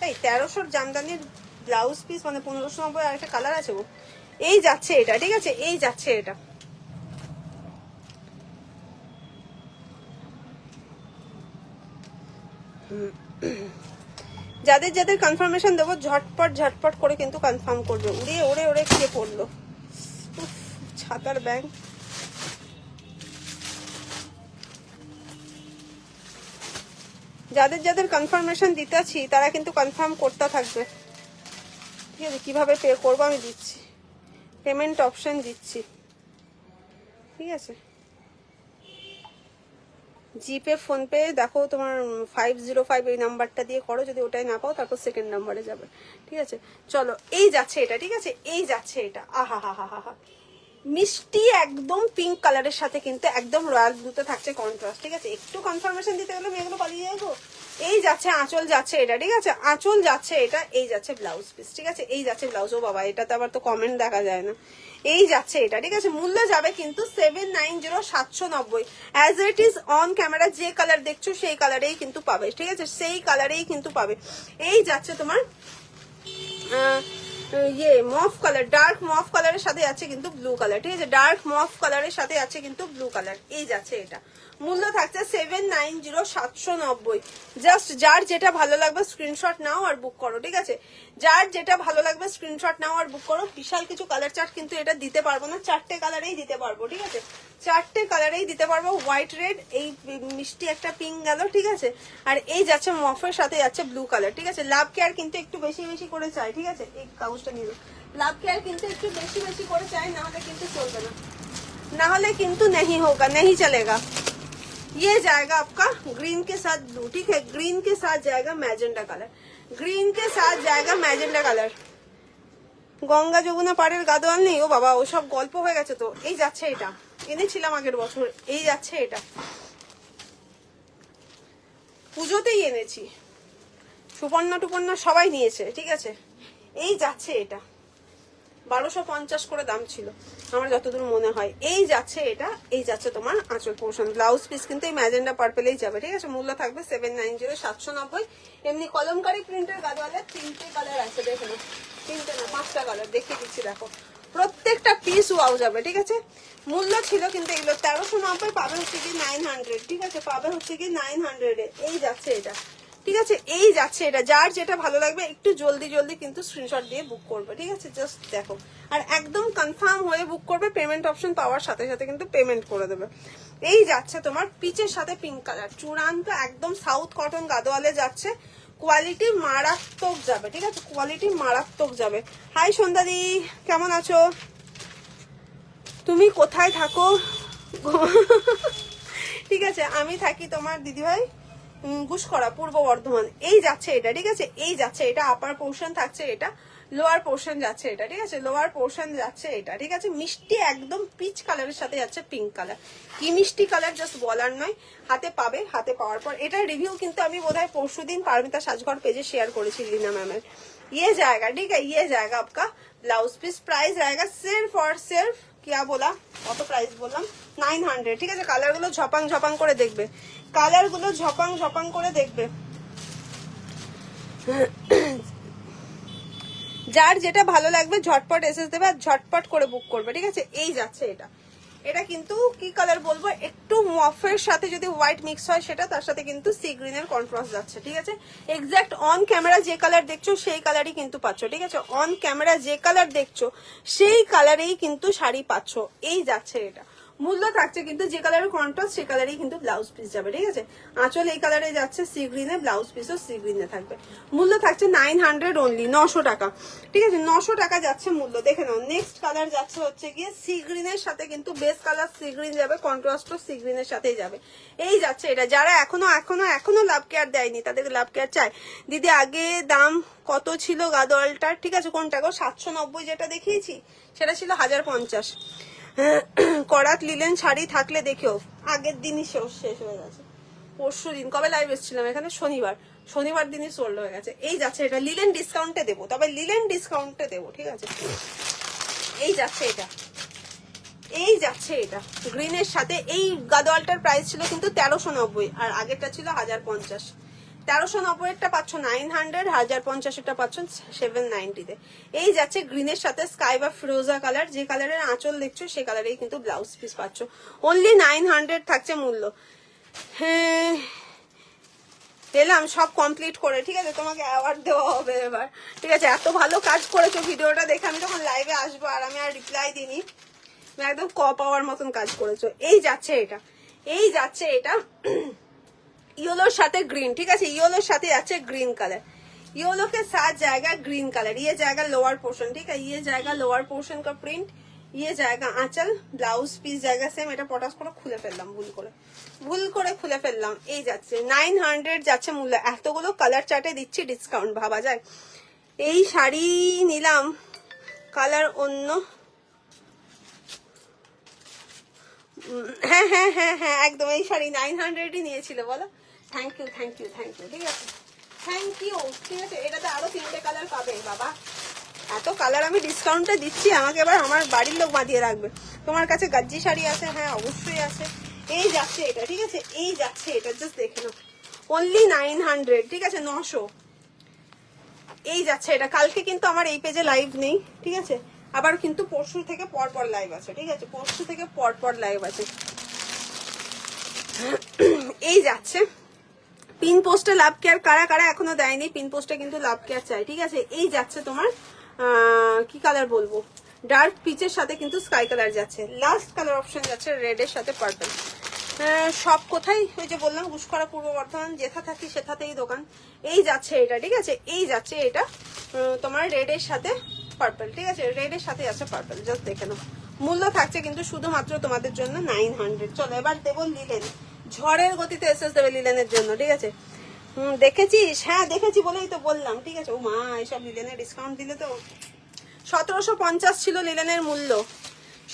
এই 1300 জামদানির ব্লাউজ পিস মানে 1590 আর একটা কালার আছে গো। এই যাচ্ছে এটা, ঠিক আছে, এই যাচ্ছে এটা। যাদের যাদের কনফার্মেশন দেবো ঝটপট ঝটপট করে কিন্তু কনফার্ম করবে। উড়ে ওড়ে ওড়ে কে পড়লো ছাতার ব্যাগ। যাদের যাদের কনফার্মেশন দিতেছি তারা কিন্তু কনফার্ম করতে থাকবে, ঠিক আছে। কিভাবে পে করবো আমি দিচ্ছি, পেমেন্ট অপশন দিচ্ছি, ঠিক আছে। জিপে ফোনপে দেখো তোমার 505 এই নাম্বারটা দিয়ে করো, যদি ওটাই না পাও তারপর সেকেন্ড নাম্বারে যাবে, ঠিক আছে। চলো এই যাচ্ছে এটা, ঠিক আছে, এই যাচ্ছে এটা। আহা হা হা হা হা, মিষ্টি একদম পিঙ্ক কালারের সাথে কিন্তু একদম রয়্যাল ব্লুতে থাকছে কন্ট্রাস্ট, ঠিক আছে। একটু কনফার্মেশন দিতে গেলে মেয়েগুলো পালিয়ে যাবো। এই যাচ্ছে আঁচল যাচ্ছে এটা, ঠিক আছে, আঁচল যাচ্ছে এটা। এই যাচ্ছে ব্লাউজ পিস, ঠিক আছে, এই যাচ্ছে ব্লাউজ। ও বাবা, এটাতে আবার তো কমেন্ট দেখা যায় না। এই যাচ্ছে এটা, ঠিক আছে। মূল্য যাবে কিন্তু 790790। As it is on camera যে কালার দেখছো সেই কালারেই কিন্তু পাবে, ঠিক আছে, সেই কালারেই কিন্তু পাবে। এই যাচ্ছে তোমার ইয়ে মফ কালার, ডার্ক মফ কালারের সাথে আছে কিন্তু ব্লু কালার, ঠিক আছে, ডার্ক মফ কালারের সাথে আছে কিন্তু ব্লু কালার। এই যাচ্ছে এটা, মূল্য থাকছে 790790। জাস্ট যার যেটা ভালো লাগবে স্ক্রিনশট নাও আর বুক করো, ঠিক আছে, যার যেটা ভালো লাগবে স্ক্রিনশট নাও আর বুক করো। বিশাল কিছু কালার চার্ট কিন্তু এটা দিতে পারবো না, 4টে কালারেই দিতে পারবো, ঠিক আছে, 4টে কালারেই দিতে পারবো। হোয়াইট রেড, এই মিষ্টি একটা পিঙ্ক গেল, ঠিক আছে, আর এই যাচ্ছে মফের সাথে যাচ্ছে ব্লু কালার, ঠিক আছে। লাভ কেয়ার কিন্তু একটু বেশি বেশি করে চাই, ঠিক আছে, এই কাগজটা নিয়ে লাভ কেয়ার কিন্তু একটু বেশি বেশি করে চাই, না হলে কিন্তু চলবে না, না হলে কিন্তু नहीं होगा, नहीं चलेगा। ये जाएगा आपका ग्रीन के साथ ब्लू, ठीक है, ग्रीन के साथ जाएगा मैजेंडा कलर, ग्रीन के साथ जाएगा मैजेंडा कलर। গঙ্গা যমুনা পাড়ের গাদোয়াল নেই, ও বাবা ওসব গল্প হয়ে গেছে তো। এই যাচ্ছে এটা, এনেছিলাম আগের বছর। এই যাচ্ছে এটা, পুজোতেই এনেছি, সুপর্ণা টুপর্ণা সবাই নিয়েছে, ঠিক আছে। এই যাচ্ছে এটা, 1250 করে দাম ছিল আমার যতদূর মনে হয়। এই যাচ্ছে এটা, এই যাচ্ছে তোমার আঁচল পোর্শন। ব্লাউজ পিস কিন্তু এই ম্যাজেন্ডা পার্পেলেই যাবে, ঠিক আছে। মূল্য থাকবে 790790। এমনি কলমকারি প্রিন্টের গাদোয়ালের 3টে কালার আছে, দেখে না, 3টে না 5টা কালার দেখিয়ে দিচ্ছি, দেখো প্রত্যেকটা পিস ওয়াও যাবে, ঠিক আছে। মূল্য ছিল কিন্তু এগুলো 1390, পাবে হচ্ছে কি 900, ঠিক আছে, পাবে হচ্ছে কি 900 এ। এই যাচ্ছে এটা, ঠিক আছে, এই যাচ্ছে এটা। যার যেটা ভালো লাগবে একটু জলদি জলদি কিন্তু স্ক্রিনশট দিয়ে বুক করবে, ঠিক আছে। জাস্ট দেখো আর একদম কনফার্ম হয়ে বুক করবে। পেমেন্ট অপশন পাওয়ার সাথে সাথে কিন্তু পেমেন্ট করে দেবে। এই যাচ্ছে তোমার পিচের সাথে পিঙ্ক কালার, চূড়ান্ত একদম সাউথ কটন গাদোয়ালে যাচ্ছে। কোয়ালিটি মারাত্মক যাবে, ঠিক আছে, কোয়ালিটি মারাত্মক যাবে। হাই সন্ধ্যাদি, কেমন আছো? তুমি কোথায় থাকো? ঠিক আছে, আমি থাকি তোমার দিদিভাই গুসকরা, পূর্ব বর্ধমান। এই যাচ্ছে এটা, ঠিক আছে, এই যাচ্ছে এটা। আপার পোর্শন থাকছে এটা, লোয়ার পোর্শন যাচ্ছে এটা, ঠিক আছে, লোয়ার পোর্শন যাচ্ছে এটা, ঠিক আছে। মিষ্টি একদম পিচ কালারের সাথে যাচ্ছে পিঙ্ক কালার। কি মিষ্টি কালার জাস্ট বলার নয়, হাতে পাবে। হাতে পাওয়ার পর এটার রিভিউ কিন্তু আমি বোধহয় পরশুদিন পারমিতা সাজঘর পেজে শেয়ার করেছি रीना मैम। ये जाएगा, ठीक है, ये जाएगा आपका ब्लाउज पीस। प्राइस रहेगा सिर्फ और सिर्फ, क्या बोला, কত প্রাইস বললাম, 900, ঠিক আছে। কালার গুলো ঝপাং ঝপাং করে দেখবে, কালার গুলো ঝপাং ঝপাং করে দেখবে। যার যেটা ভালো লাগবে ঝটপট এসএস দেবে আর ঝটপট করে বুক করবে, ঠিক আছে। এই যাচ্ছে এটা, এটা কিন্তু কি কালার বলবো, একটু মফের সাথে যদি হোয়াইট মিক্স হয় সেটা, তার সাথে কিন্তু সি গ্রিনের কন্ট্রাস্ট যাচ্ছে, ঠিক আছে। এক্স্যাক্ট অন ক্যামেরা যে কালার দেখছো সেই কালারই কিন্তু পাচ্ছ, ঠিক আছে। অন ক্যামেরা যে কালার দেখছো সেই কালারেই কিন্তু শাড়ি পাচ্ছ। এই যাচ্ছে এটা, মূল্য থাকছে কিন্তু যে কালারের কন্ট্রাস্ট সে কালারেই কিন্তু ব্লাউজ পিস যাবে, ঠিক আছে। আঁচল এই কালারে যাচ্ছে সি গ্রিনে, ব্লাউজ পিসও সি গ্রিনে থাকবে। মূল্য থাকছে 900 অনলি, 900 টাকা, ঠিক আছে। 900 টাকা যাচ্ছে মূল্য। দেখে নাও নেক্সট কালার যাচ্ছে হচ্ছে গিয়ে সি গ্রিনের সাথে, কিন্তু বেস কালার সি গ্রিন যাবে, কন্ট্রাস্টও সি গ্রিনের সাথেই যাবে। এই যাচ্ছে এটা। যারা এখনো লাভ কেয়ার দেয়নি তাদেরকে লাভ কেয়ার চাই। দিদি আগে দাম কত ছিল গাদোয়ালটার? ঠিক আছে, কোনটা গো? 790 যেটা দেখিয়েছি সেটা ছিল 1050। করাত লিলেন শাড়ি থাকলে দেখেও, আগের দিনই শেষ হয়ে গেছে। পরশু দিন কবে লাইভ এসেছিলাম এখানে? শনিবার দিনই সোল্ড হয়ে গেছে। এই যাচ্ছে এটা, লিলেন ডিসকাউন্টে দেবো, তবে লিলেন ডিসকাউন্টে দেবো, ঠিক আছে। এই যাচ্ছে এটা, এই যাচ্ছে এটা গ্রিনের সাথে। এই গাদোয়ালটার প্রাইস ছিল কিন্তু 1390, আর আগেরটা ছিল 1050। 1390 এরটা পাচ্ছ 900, 1050 এরটা পাচ্ছ 790 তে। এই যাচ্ছে গ্রিনের সাথে স্কাই বা ফিরোজা কালার, যে কালারের আঁচল দেখছো সে কালারেই কিন্তু ব্লাউজ পিস পাচ্ছ। অনলি 900 থাকছে মূল্য। হ্যাঁ এলাম সব কমপ্লিট করে, ঠিক আছে। তোমাকে অ্যাওয়ার্ড দেওয়া হবে এবার, ঠিক আছে। এত ভালো কাজ করেছো, ভিডিওটা দেখে আমি যখন লাইভে আসবো আর আমি আর রিপ্লাই দিইনি, একদম ক পাওয়ার মতন কাজ করেছো। এই যাচ্ছে এটা, এই যাচ্ছে এটা ইয়েলোর সাথে গ্রিন, ঠিক আছে। ইয়েলোর সাথে যাচ্ছে গ্রিন কালার, येलो के साथ जाएगा ग्रीन कलर, ये जाएगा लोअर पोर्शन, ठीक है। ये जाएगा लोअर पोर्शन का प्रिंट, ये जाएगा आंचल, ब्लाउज পিস জায়গা সেম। এটা পটাস করে খুলে ফেললাম, ভুল করে খুলে ফেললাম। এই যাচ্ছে 900 যাচ্ছে মূল্য। এতগুলো কালার চার্টে দিচ্ছি ডিসকাউন্ট, ভাবা যায়। এই শাড়ি নিলাম কালার অন্য, হ্যাঁ হ্যাঁ হ্যাঁ হ্যাঁ একদম এই শাড়ি 900ই নিয়েছিল বলো। থ্যাংক ইউ, ঠিক আছে, থ্যাংক ইউ, ঠিক আছে। এটাতে আরো 3টে কালার পাবে বাবা। এত কালার আমি ডিসকাউন্টে দিচ্ছি, আমাকে এবার আমার বাড়ির লোক বাঁধিয়ে রাখবে। তোমার কাছে গাজ্জি শাড়ি আছে? হ্যাঁ অবশ্যই আছে। এই যাচ্ছে এটা, ঠিক আছে। এই যাচ্ছে এটা, জাস্ট দেখে নাও, অনলি 900, ঠিক আছে, 900। এই যাচ্ছে এটা। কালকে কিন্তু আমার এই পেজে লাইভ নেই, ঠিক আছে। আবার কিন্তু পরশু থেকে পরপর লাইভ আছে, ঠিক আছে। পরশু থেকে পরপর লাইভ আছে। এই যাচ্ছে পিন পোস্টে লাভ কেয়ার, কারা কারা এখনো দেয়নি পিন পোস্টে কিন্তু লাভ কেয়ার চাই, ঠিক আছে। এই যাচ্ছে তোমার কি কালার বলবো, ডার্ক পিচের সাথে কিন্তু স্কাই কালার যাচ্ছে। লাস্ট কালার অপশন যাচ্ছে রেডের সাথে পার্পল। সব কোথায়, ওই যে বললাম ঘুষকরা পূর্ব বর্ধমান, যেথা থাকি সেথাতেই দোকান। এই যাচ্ছে এটা, ঠিক আছে। এই যাচ্ছে এটা তোমার রেডের সাথে পার্পল, ঠিক আছে। রেডের সাথে আছে পার্পল, জাস্ট দেখে নাও। মূল্য থাকছে কিন্তু শুধুমাত্র তোমাদের জন্য 900। চলো এবার দেবো লিলেন, ঝড়ের গতিতে এসএস দেবে লিলেনের জন্য, ঠিক আছে। দেখেছিস? হ্যাঁ দেখেছি বলেই তো বললাম, ঠিক আছে। ও মা, এইসব লিলেনের ডিসকাউন্ট দিলে তো। 1750 ছিল লিলেনের মূল্য,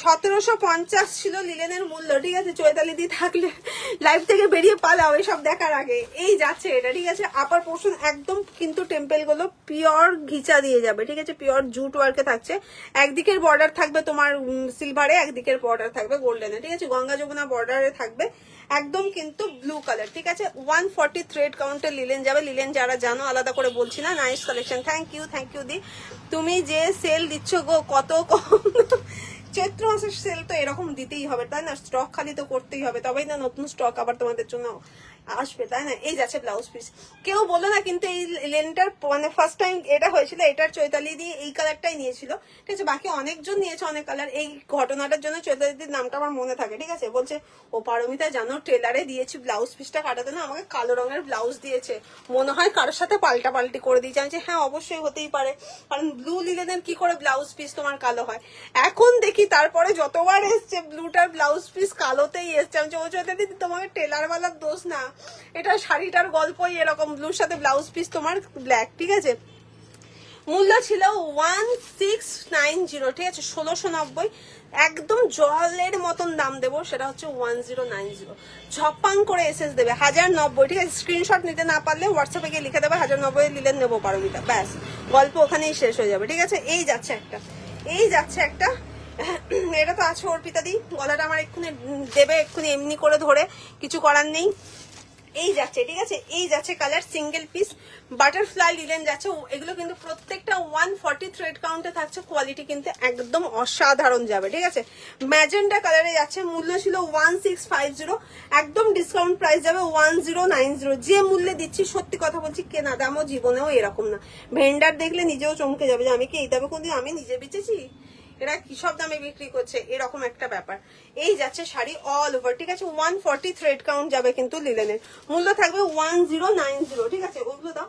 1750 ছিল লিলেনের মূল্য, ঠিক আছে। চৈতালি দি থাকলে লাইভ থেকে বেরিয়ে পালাও এসব দেখার আগে। এই যাচ্ছে এটা, ঠিক আছে। আপার পোর্শন একদম কিন্তু টেম্পেল গুলো পিওর ঘিচা দিয়ে যাবে, ঠিক আছে। পিওর জুট ওয়ার্কে থাকছে। একদিকের বর্ডার থাকবে তোমার সিলভারে, একদিকের বর্ডার থাকবে গোল্ডেনে, ঠিক আছে। গঙ্গা যমুনা বর্ডারে থাকবে একদম কিন্তু ব্লু কালার, ঠিক আছে। 140 থ্রেড কাউন্টের লিলেন যাবে। লিলেন যারা জানো আলাদা করে বলছি না। নাইস কালেকশন, থ্যাংক ইউ দি। তুমি যে সেল দিচ্ছ গো কত কম, চৈত্র মাসের সেল তো এরকম দিতেই হবে, তাই না। স্টক খালি তো করতেই হবে, তবেই না নতুন স্টক আবার তোমাদের জন্য আসবে, তাই না। এই যাচ্ছে ব্লাউজ পিস। কেউ বলো না কিন্তু এই লেনটার মানে ফার্স্ট টাইম এটা হয়েছিল, এটার চৈতালি দিয়ে এই কালারটাই নিয়েছিল, ঠিক আছে। বাকি অনেকজন নিয়েছে অনেক কালার। এই ঘটনাটার জন্য চৈতালিদির নামটা আমার মনে থাকে, ঠিক আছে। বলছে ও পারমিতা জানো টেলারে দিয়েছি ব্লাউজ পিসটা কাটাতে, না আমাকে কালো রঙের ব্লাউজ দিয়েছে, মনে হয় কারোর সাথে পাল্টাপাল্টি করে দিয়েছে। আমি হ্যাঁ অবশ্যই হতেই পারে, কারণ ব্লু লিলেনের কি করে ব্লাউজ পিস তোমার কালো হয়। এখন দেখি তারপরে যতবার এসছে ব্লুটার ব্লাউজ পিস কালোতেই এসছে। আমি ও চৈতালি তোমাকে টেলারওয়ালার দোষ না, এটা শাড়িটার গল্পই এরকম, ব্লুর সাথে ব্লাউজ পিস তোমার ব্ল্যাক, ঠিক আছে। মূল্য ছিল 1690, ঠিক আছে। 1690 একদম জলের মতন দাম দেবো, সেটা হচ্ছে 1090। ঝপাং করে এসএস দেবে 1090, ঠিক আছে। স্ক্রিনশট নিতে না পারলে হোয়াটসঅ্যাপে গিয়ে লিখে দেবে 1090 লিলেন নেবো পারমিতা, ব্যাস গল্প ওখানেই শেষ হয়ে যাবে, ঠিক আছে। এই যাচ্ছে একটা, এই যাচ্ছে একটা, এটা তো আছে অর্পিতা দি, গলাটা আমার এক্ষুনি দেবে, এক্ষুনি এমনি করে ধরে, কিছু করার নেই। এই যাচ্ছে, ঠিক আছে। এই যাচ্ছে colour single piece butterfly linen যাচ্ছে। এগুলো কিন্তু প্রত্যেকটা 140 থ্রেড কাউন্টে থাকছে। কোয়ালিটি কিন্তু একদম অসাধারণ যাবে, ঠিক আছে। ম্যাজেন্ডা কালারে যাচ্ছে। মূল্য ছিল 1650, একদম ডিসকাউন্ট প্রাইস যাবে 1090। যে মূল্যে দিচ্ছি সত্যি কথা বলছি, কেনা দামও জীবনেও এরকম না। ভেন্ডার দেখলে নিজেও চমকে যাবে যে আমি কি এই দামে কোনদিন আমি নিজে বেচেছি। এরা কি সব দামে বিক্রি করছে, এরকম একটা ব্যাপার। এই যাচ্ছে শাড়ি অল ওভার, ঠিক আছে 140 থ্রেড কাউন্ট যাবে কিন্তু লিলেনের, মূল্য থাকবে 1090, ঠিক আছে ওগুলো দাও।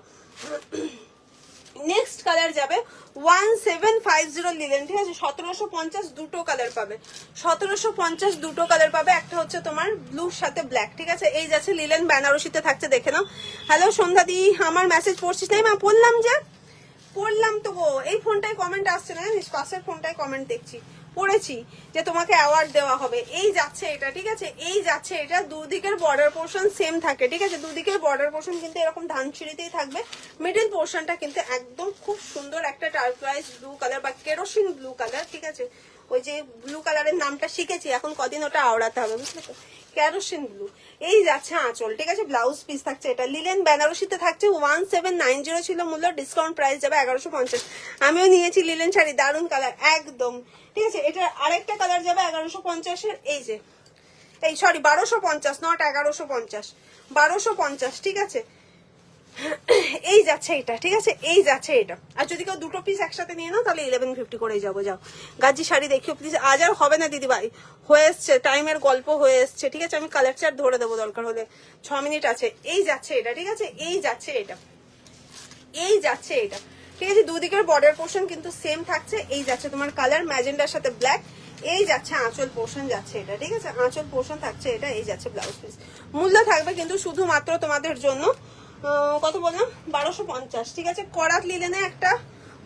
নেক্সট কালার যাবে 1750 লিলেন, ঠিক আছে 1750 দুটো কালার পাবে, 1750 দুটো কালার পাবে, একটা হচ্ছে তোমার ব্লুর সাথে ব্ল্যাক, ঠিক আছে। এই যাচ্ছে লিলেন বেনারসিতে থাকছে, দেখে নাও। হ্যালো সন্ধ্যা দি, আমার মেসেজ পড়ছিস না? মা পড়লাম যে, পড়লাম তো গো, এই ফোনটায় কমেন্ট আসছে না জানিস, পাশের ফোনটায় কমেন্ট দেখছি, পড়েছি যে তোমাকে অ্যাওয়ার্ড দেওয়া হবে। এই যাচ্ছে এটা, ঠিক আছে এই যাচ্ছে এটা, দুদিকের বর্ডার পোর্শন সেম থাকে, ঠিক আছে দুদিকের বর্ডার পোর্শন কিন্তু এরকম ধানছিড়িতেই থাকবে, মিডল পোর্শনটা কিন্তু একদম খুব সুন্দর একটা টার্কোয়াইজ ব্লু কালার বা কেরোসিন ব্লু কালার, ঠিক আছে ওই যে ব্লু কালারের নামটা শিখেছি, এখন কদিন ওটা আওড়াতে হবে, বুঝলে তো, কেরোসিন ব্লু। এই যাচ্ছে আঁচল, ঠিক আছে ব্লাউজ পিস থাকছে এটা, লিলেন বেনারসিতে থাকছে 1790 ছিল মূল্য, ডিসকাউন্ট প্রাইস যাবে 1150। আমিও নিয়েছি লিলেন শাড়ি, দারুন কালার একদম, ঠিক আছে। এটা আরেকটা কালার যাবে 1150-এর, এই যে এই সরি 1250, নট 1150, 1250, ঠিক আছে। এই যাচ্ছে এটা, ঠিক আছে এই যাচ্ছে এটা। আর যদি কেউ দুটো পিস একসাথে নিয়ে নাও তাহলে 1150 করে যাবো। যাও গাজি শাড়ি দেখিও প্লিজ, আজ আর হবে না দিদি ভাই, হয়ে এসছে টাইমের গল্প হয়ে এসছে, ঠিক আছে আমি কালার চার্ট ধরে দেবো দরকার হলে, 6 মিনিট আছে। এই যাচ্ছে এটা, ঠিক আছে এই যাচ্ছে এটা, এই যাচ্ছে এটা, ঠিক আছে দুদিকের বর্ডার পোর্শন কিন্তু সেম থাকছে। এই যাচ্ছে তোমার কালার ম্যাজেন্ডার সাথে ব্ল্যাক। এই যাচ্ছে আঁচল পোর্শন যাচ্ছে এটা, ঠিক আছে আঁচল পোর্শন থাকছে এটা। এই যাচ্ছে ব্লাউজ পিস, মূল্য থাকবে কিন্তু শুধুমাত্র তোমাদের জন্য কত বললাম 1250, ঠিক আছে। করাত লিলেনে একটা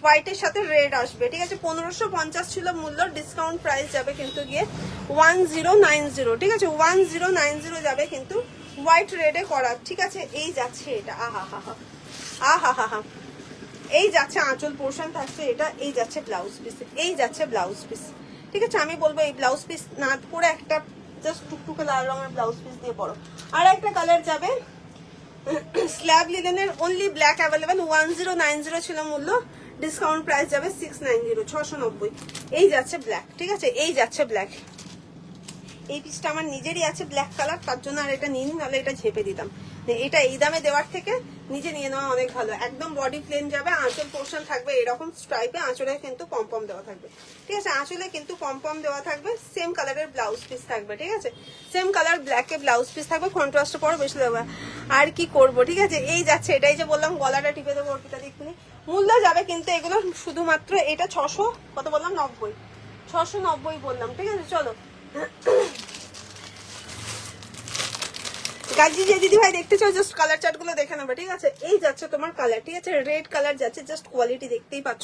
হোয়াইটের সাথে রেড আসবে, ঠিক আছে 1550 ছিল মূল্য, ডিসকাউন্ট প্রাইস যাবে কিন্তু গিয়ে 1090, ঠিক আছে 1090 যাবে কিন্তু হোয়াইট রেডে করাত, ঠিক আছে। এই যাচ্ছে এটা, আহা হা হা আহা হা হা, এই যাচ্ছে আঁচল পোর্শন থাকছে এটা। এই যাচ্ছে ব্লাউজ পিস, এই যাচ্ছে ব্লাউজ পিস, ঠিক আছে। আমি বলবো এই ব্লাউজ পিস না পরে একটা জাস্ট টুকটুকে লাল রঙের ব্লাউজ পিস দিয়ে পরো। আর একটা কালার যাবে স্ল্যাব লিলেনের, অনলি ব্ল্যাক অ্যাভেলেবেল, 1090 ছিল মূল্য, ডিসকাউন্ট প্রাইস যাবে 690, 690। এই যাচ্ছে ব্ল্যাক, ঠিক আছে এই যাচ্ছে ব্ল্যাক। এই পিসটা আমার নিজেরই আছে ব্ল্যাক কালার, তার জন্য আর এটা নিইনি, নাহলে এটা ঝেপে দিতাম। এটা এই দামে দেওয়ার থেকে নিজে নিয়ে নেওয়া অনেক ভালো। একদম বডি প্লেন যাবে, আঁচল পোর্শন থাকবে এরকম স্ট্রাইপে, আঁচলে কিন্তু পম দেওয়া থাকবে, ঠিক আছে আঁচলে কিন্তু পম দেওয়া থাকবে, সেম কালারের ব্লাউজ পিস থাকবে, ঠিক আছে সেম কালার ব্ল্যাকে ব্লাউজ পিস থাকবে, কন্ট্রাস্টে পরও বেশি দেবো। আর কি করবো, ঠিক আছে এই যাচ্ছে এটাই যে বললাম গলাটা টিপে দেবো অর্পিতা দেখুনি। মূল্য যাবে কিন্তু এগুলো শুধুমাত্র এটা 600 কত বললাম 90, 690 বললাম, ঠিক আছে। চলো গাজি যে দিদি ভাই দেখতে চাও জাস্ট কালার চার্ট গুলো দেখে নেবে, ঠিক আছে। এই যাচ্ছে তোমার কালার, ঠিক আছে রেড কালার যাচ্ছে, জাস্ট কোয়ালিটি দেখতেই পাচ্ছ,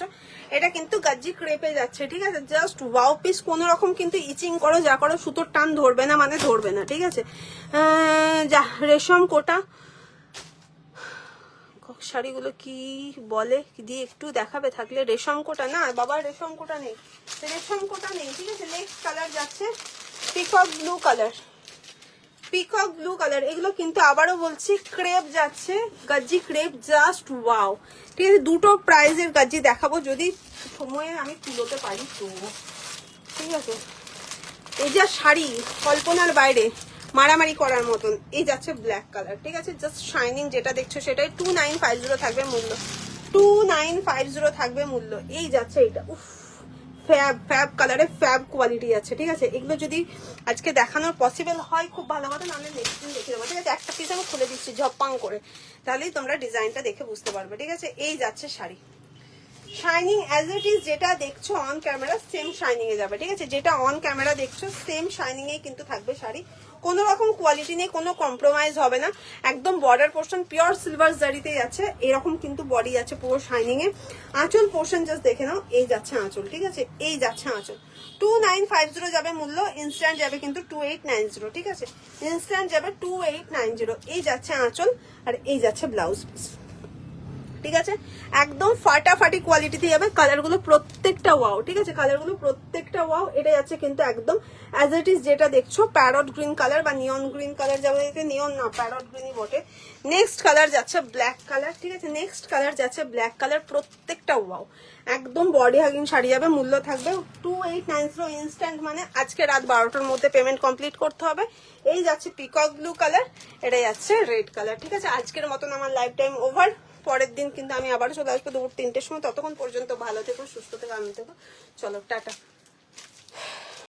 এটা কিন্তু গাজি ক্রেপে যাচ্ছে, ঠিক আছে জাস্ট ওয়াও পিস। কোনো রকম কিন্তু ইচিং করো যা করো সুতোর টান ধরবে না, মানে ধরবে না, ঠিক আছে। যা রেশম কোটা শাড়িগুলো কি বলে দিয়ে একটু দেখাবে থাকলে, রেশম কোটা না বাবা, রেশম কোটা নেই, রেশম কোটা নেই, ঠিক আছে। নেক্সট কালার যাচ্ছে peacock blue colour, peacock blue colour, এগুলো কিন্তু আবারও বলছি ক্রেপ যাচ্ছে, গাজি ক্রেপ জাস্ট ওয়াও, ঠিক আছে। দুটো প্রাইজের গাজি দেখাবো যদি সময়ে আমি তুলোতে পারি তো, ঠিক আছে। এই যা শাড়ি কল্পনার বাইরে, মারামারি করার মতন। এই যাচ্ছে ব্ল্যাক কালার, ঠিক আছে জাস্ট শাইনিং যেটা দেখছো সেটাই 2950 থাকবে মূল্য, 2950 থাকবে মূল্য। এই যাচ্ছে এটা, উফ ফ্যাব ফ্যাব কালারে ফ্যাব কোয়ালিটি আছে, ঠিক আছে। এগুলো যদি আজকে দেখানোর পসিবল হয় খুব ভালো কথা, নাহলে নেক্সট দিন দেখে দেবো, ঠিক আছে। একটা পিস আমি খুলে দিচ্ছি ঝপাং করে, তাহলেই তোমরা ডিজাইনটা দেখে বুঝতে পারবে, ঠিক আছে। এই যাচ্ছে sari shining as it is, যেটা দেখছো অন ক্যামেরা সেম শাইনিং এ যাবে, ঠিক আছে যেটা অন ক্যামেরা দেখছো সেম শাইনিং এ কিন্তু থাকবে শাড়ি, কোনো রকম কোয়ালিটি নেই, কোনো কম্প্রোমাইজ হবে না, একদম বর্ডার পোর্শন পিওর সিলভার জারিতে যাচ্ছে, এরকম কিন্তু বডি আছে পুরো শাইনিং এ। আঁচল পোর্শন জাস্ট দেখে নাও, এই যাচ্ছে আঁচল, ঠিক আছে এই যাচ্ছে আঁচল, 2950 যাবে মূল্য, ইনস্ট্যান্ট যাবে কিন্তু 2890, ঠিক আছে ইনস্ট্যান্ট যাবে 2890। এই যাচ্ছে আঁচল আর এই যাচ্ছে ব্লাউজ পিস, ঠিক আছে একদম ফাটাফাটি কোয়ালিটিতে যাবে। কালারগুলো প্রত্যেকটা ওয়াও, ঠিক আছে কালারগুলো প্রত্যেকটা ওয়াও। এটা যাচ্ছে কিন্তু একদম অ্যাজ ইট ইজ, যেটা দেখছো প্যারট গ্রিন কালার বা নিয়ন গ্রিন কালার যাবে, নিয়ন না প্যারট গ্রিনই বটে। নেক্সট কালার যাচ্ছে ব্ল্যাক কালার, ঠিক আছে নেক্সট কালার যাচ্ছে ব্ল্যাক কালার, প্রত্যেকটা ওয়াও একদম বডি হাগিং শাড়ি যাবে, মূল্য থাকবে 2890 ইনস্ট্যান্ট, মানে আজকে রাত 12টার মধ্যে পেমেন্ট কমপ্লিট করতে হবে। এই যাচ্ছে পিকক ব্লু কালার, এটা যাচ্ছে রেড কালার, ঠিক আছে। আজকের মতন আমার লাইফ টাইম ওভার, পরের দিন কিন্তু আমি আবার চলে আসবো দুপুর 3টের সময়, ততক্ষণ পর্যন্ত ভালো থেকো সুস্থ থেকো আনন্দ থেকো, চলো টাটা।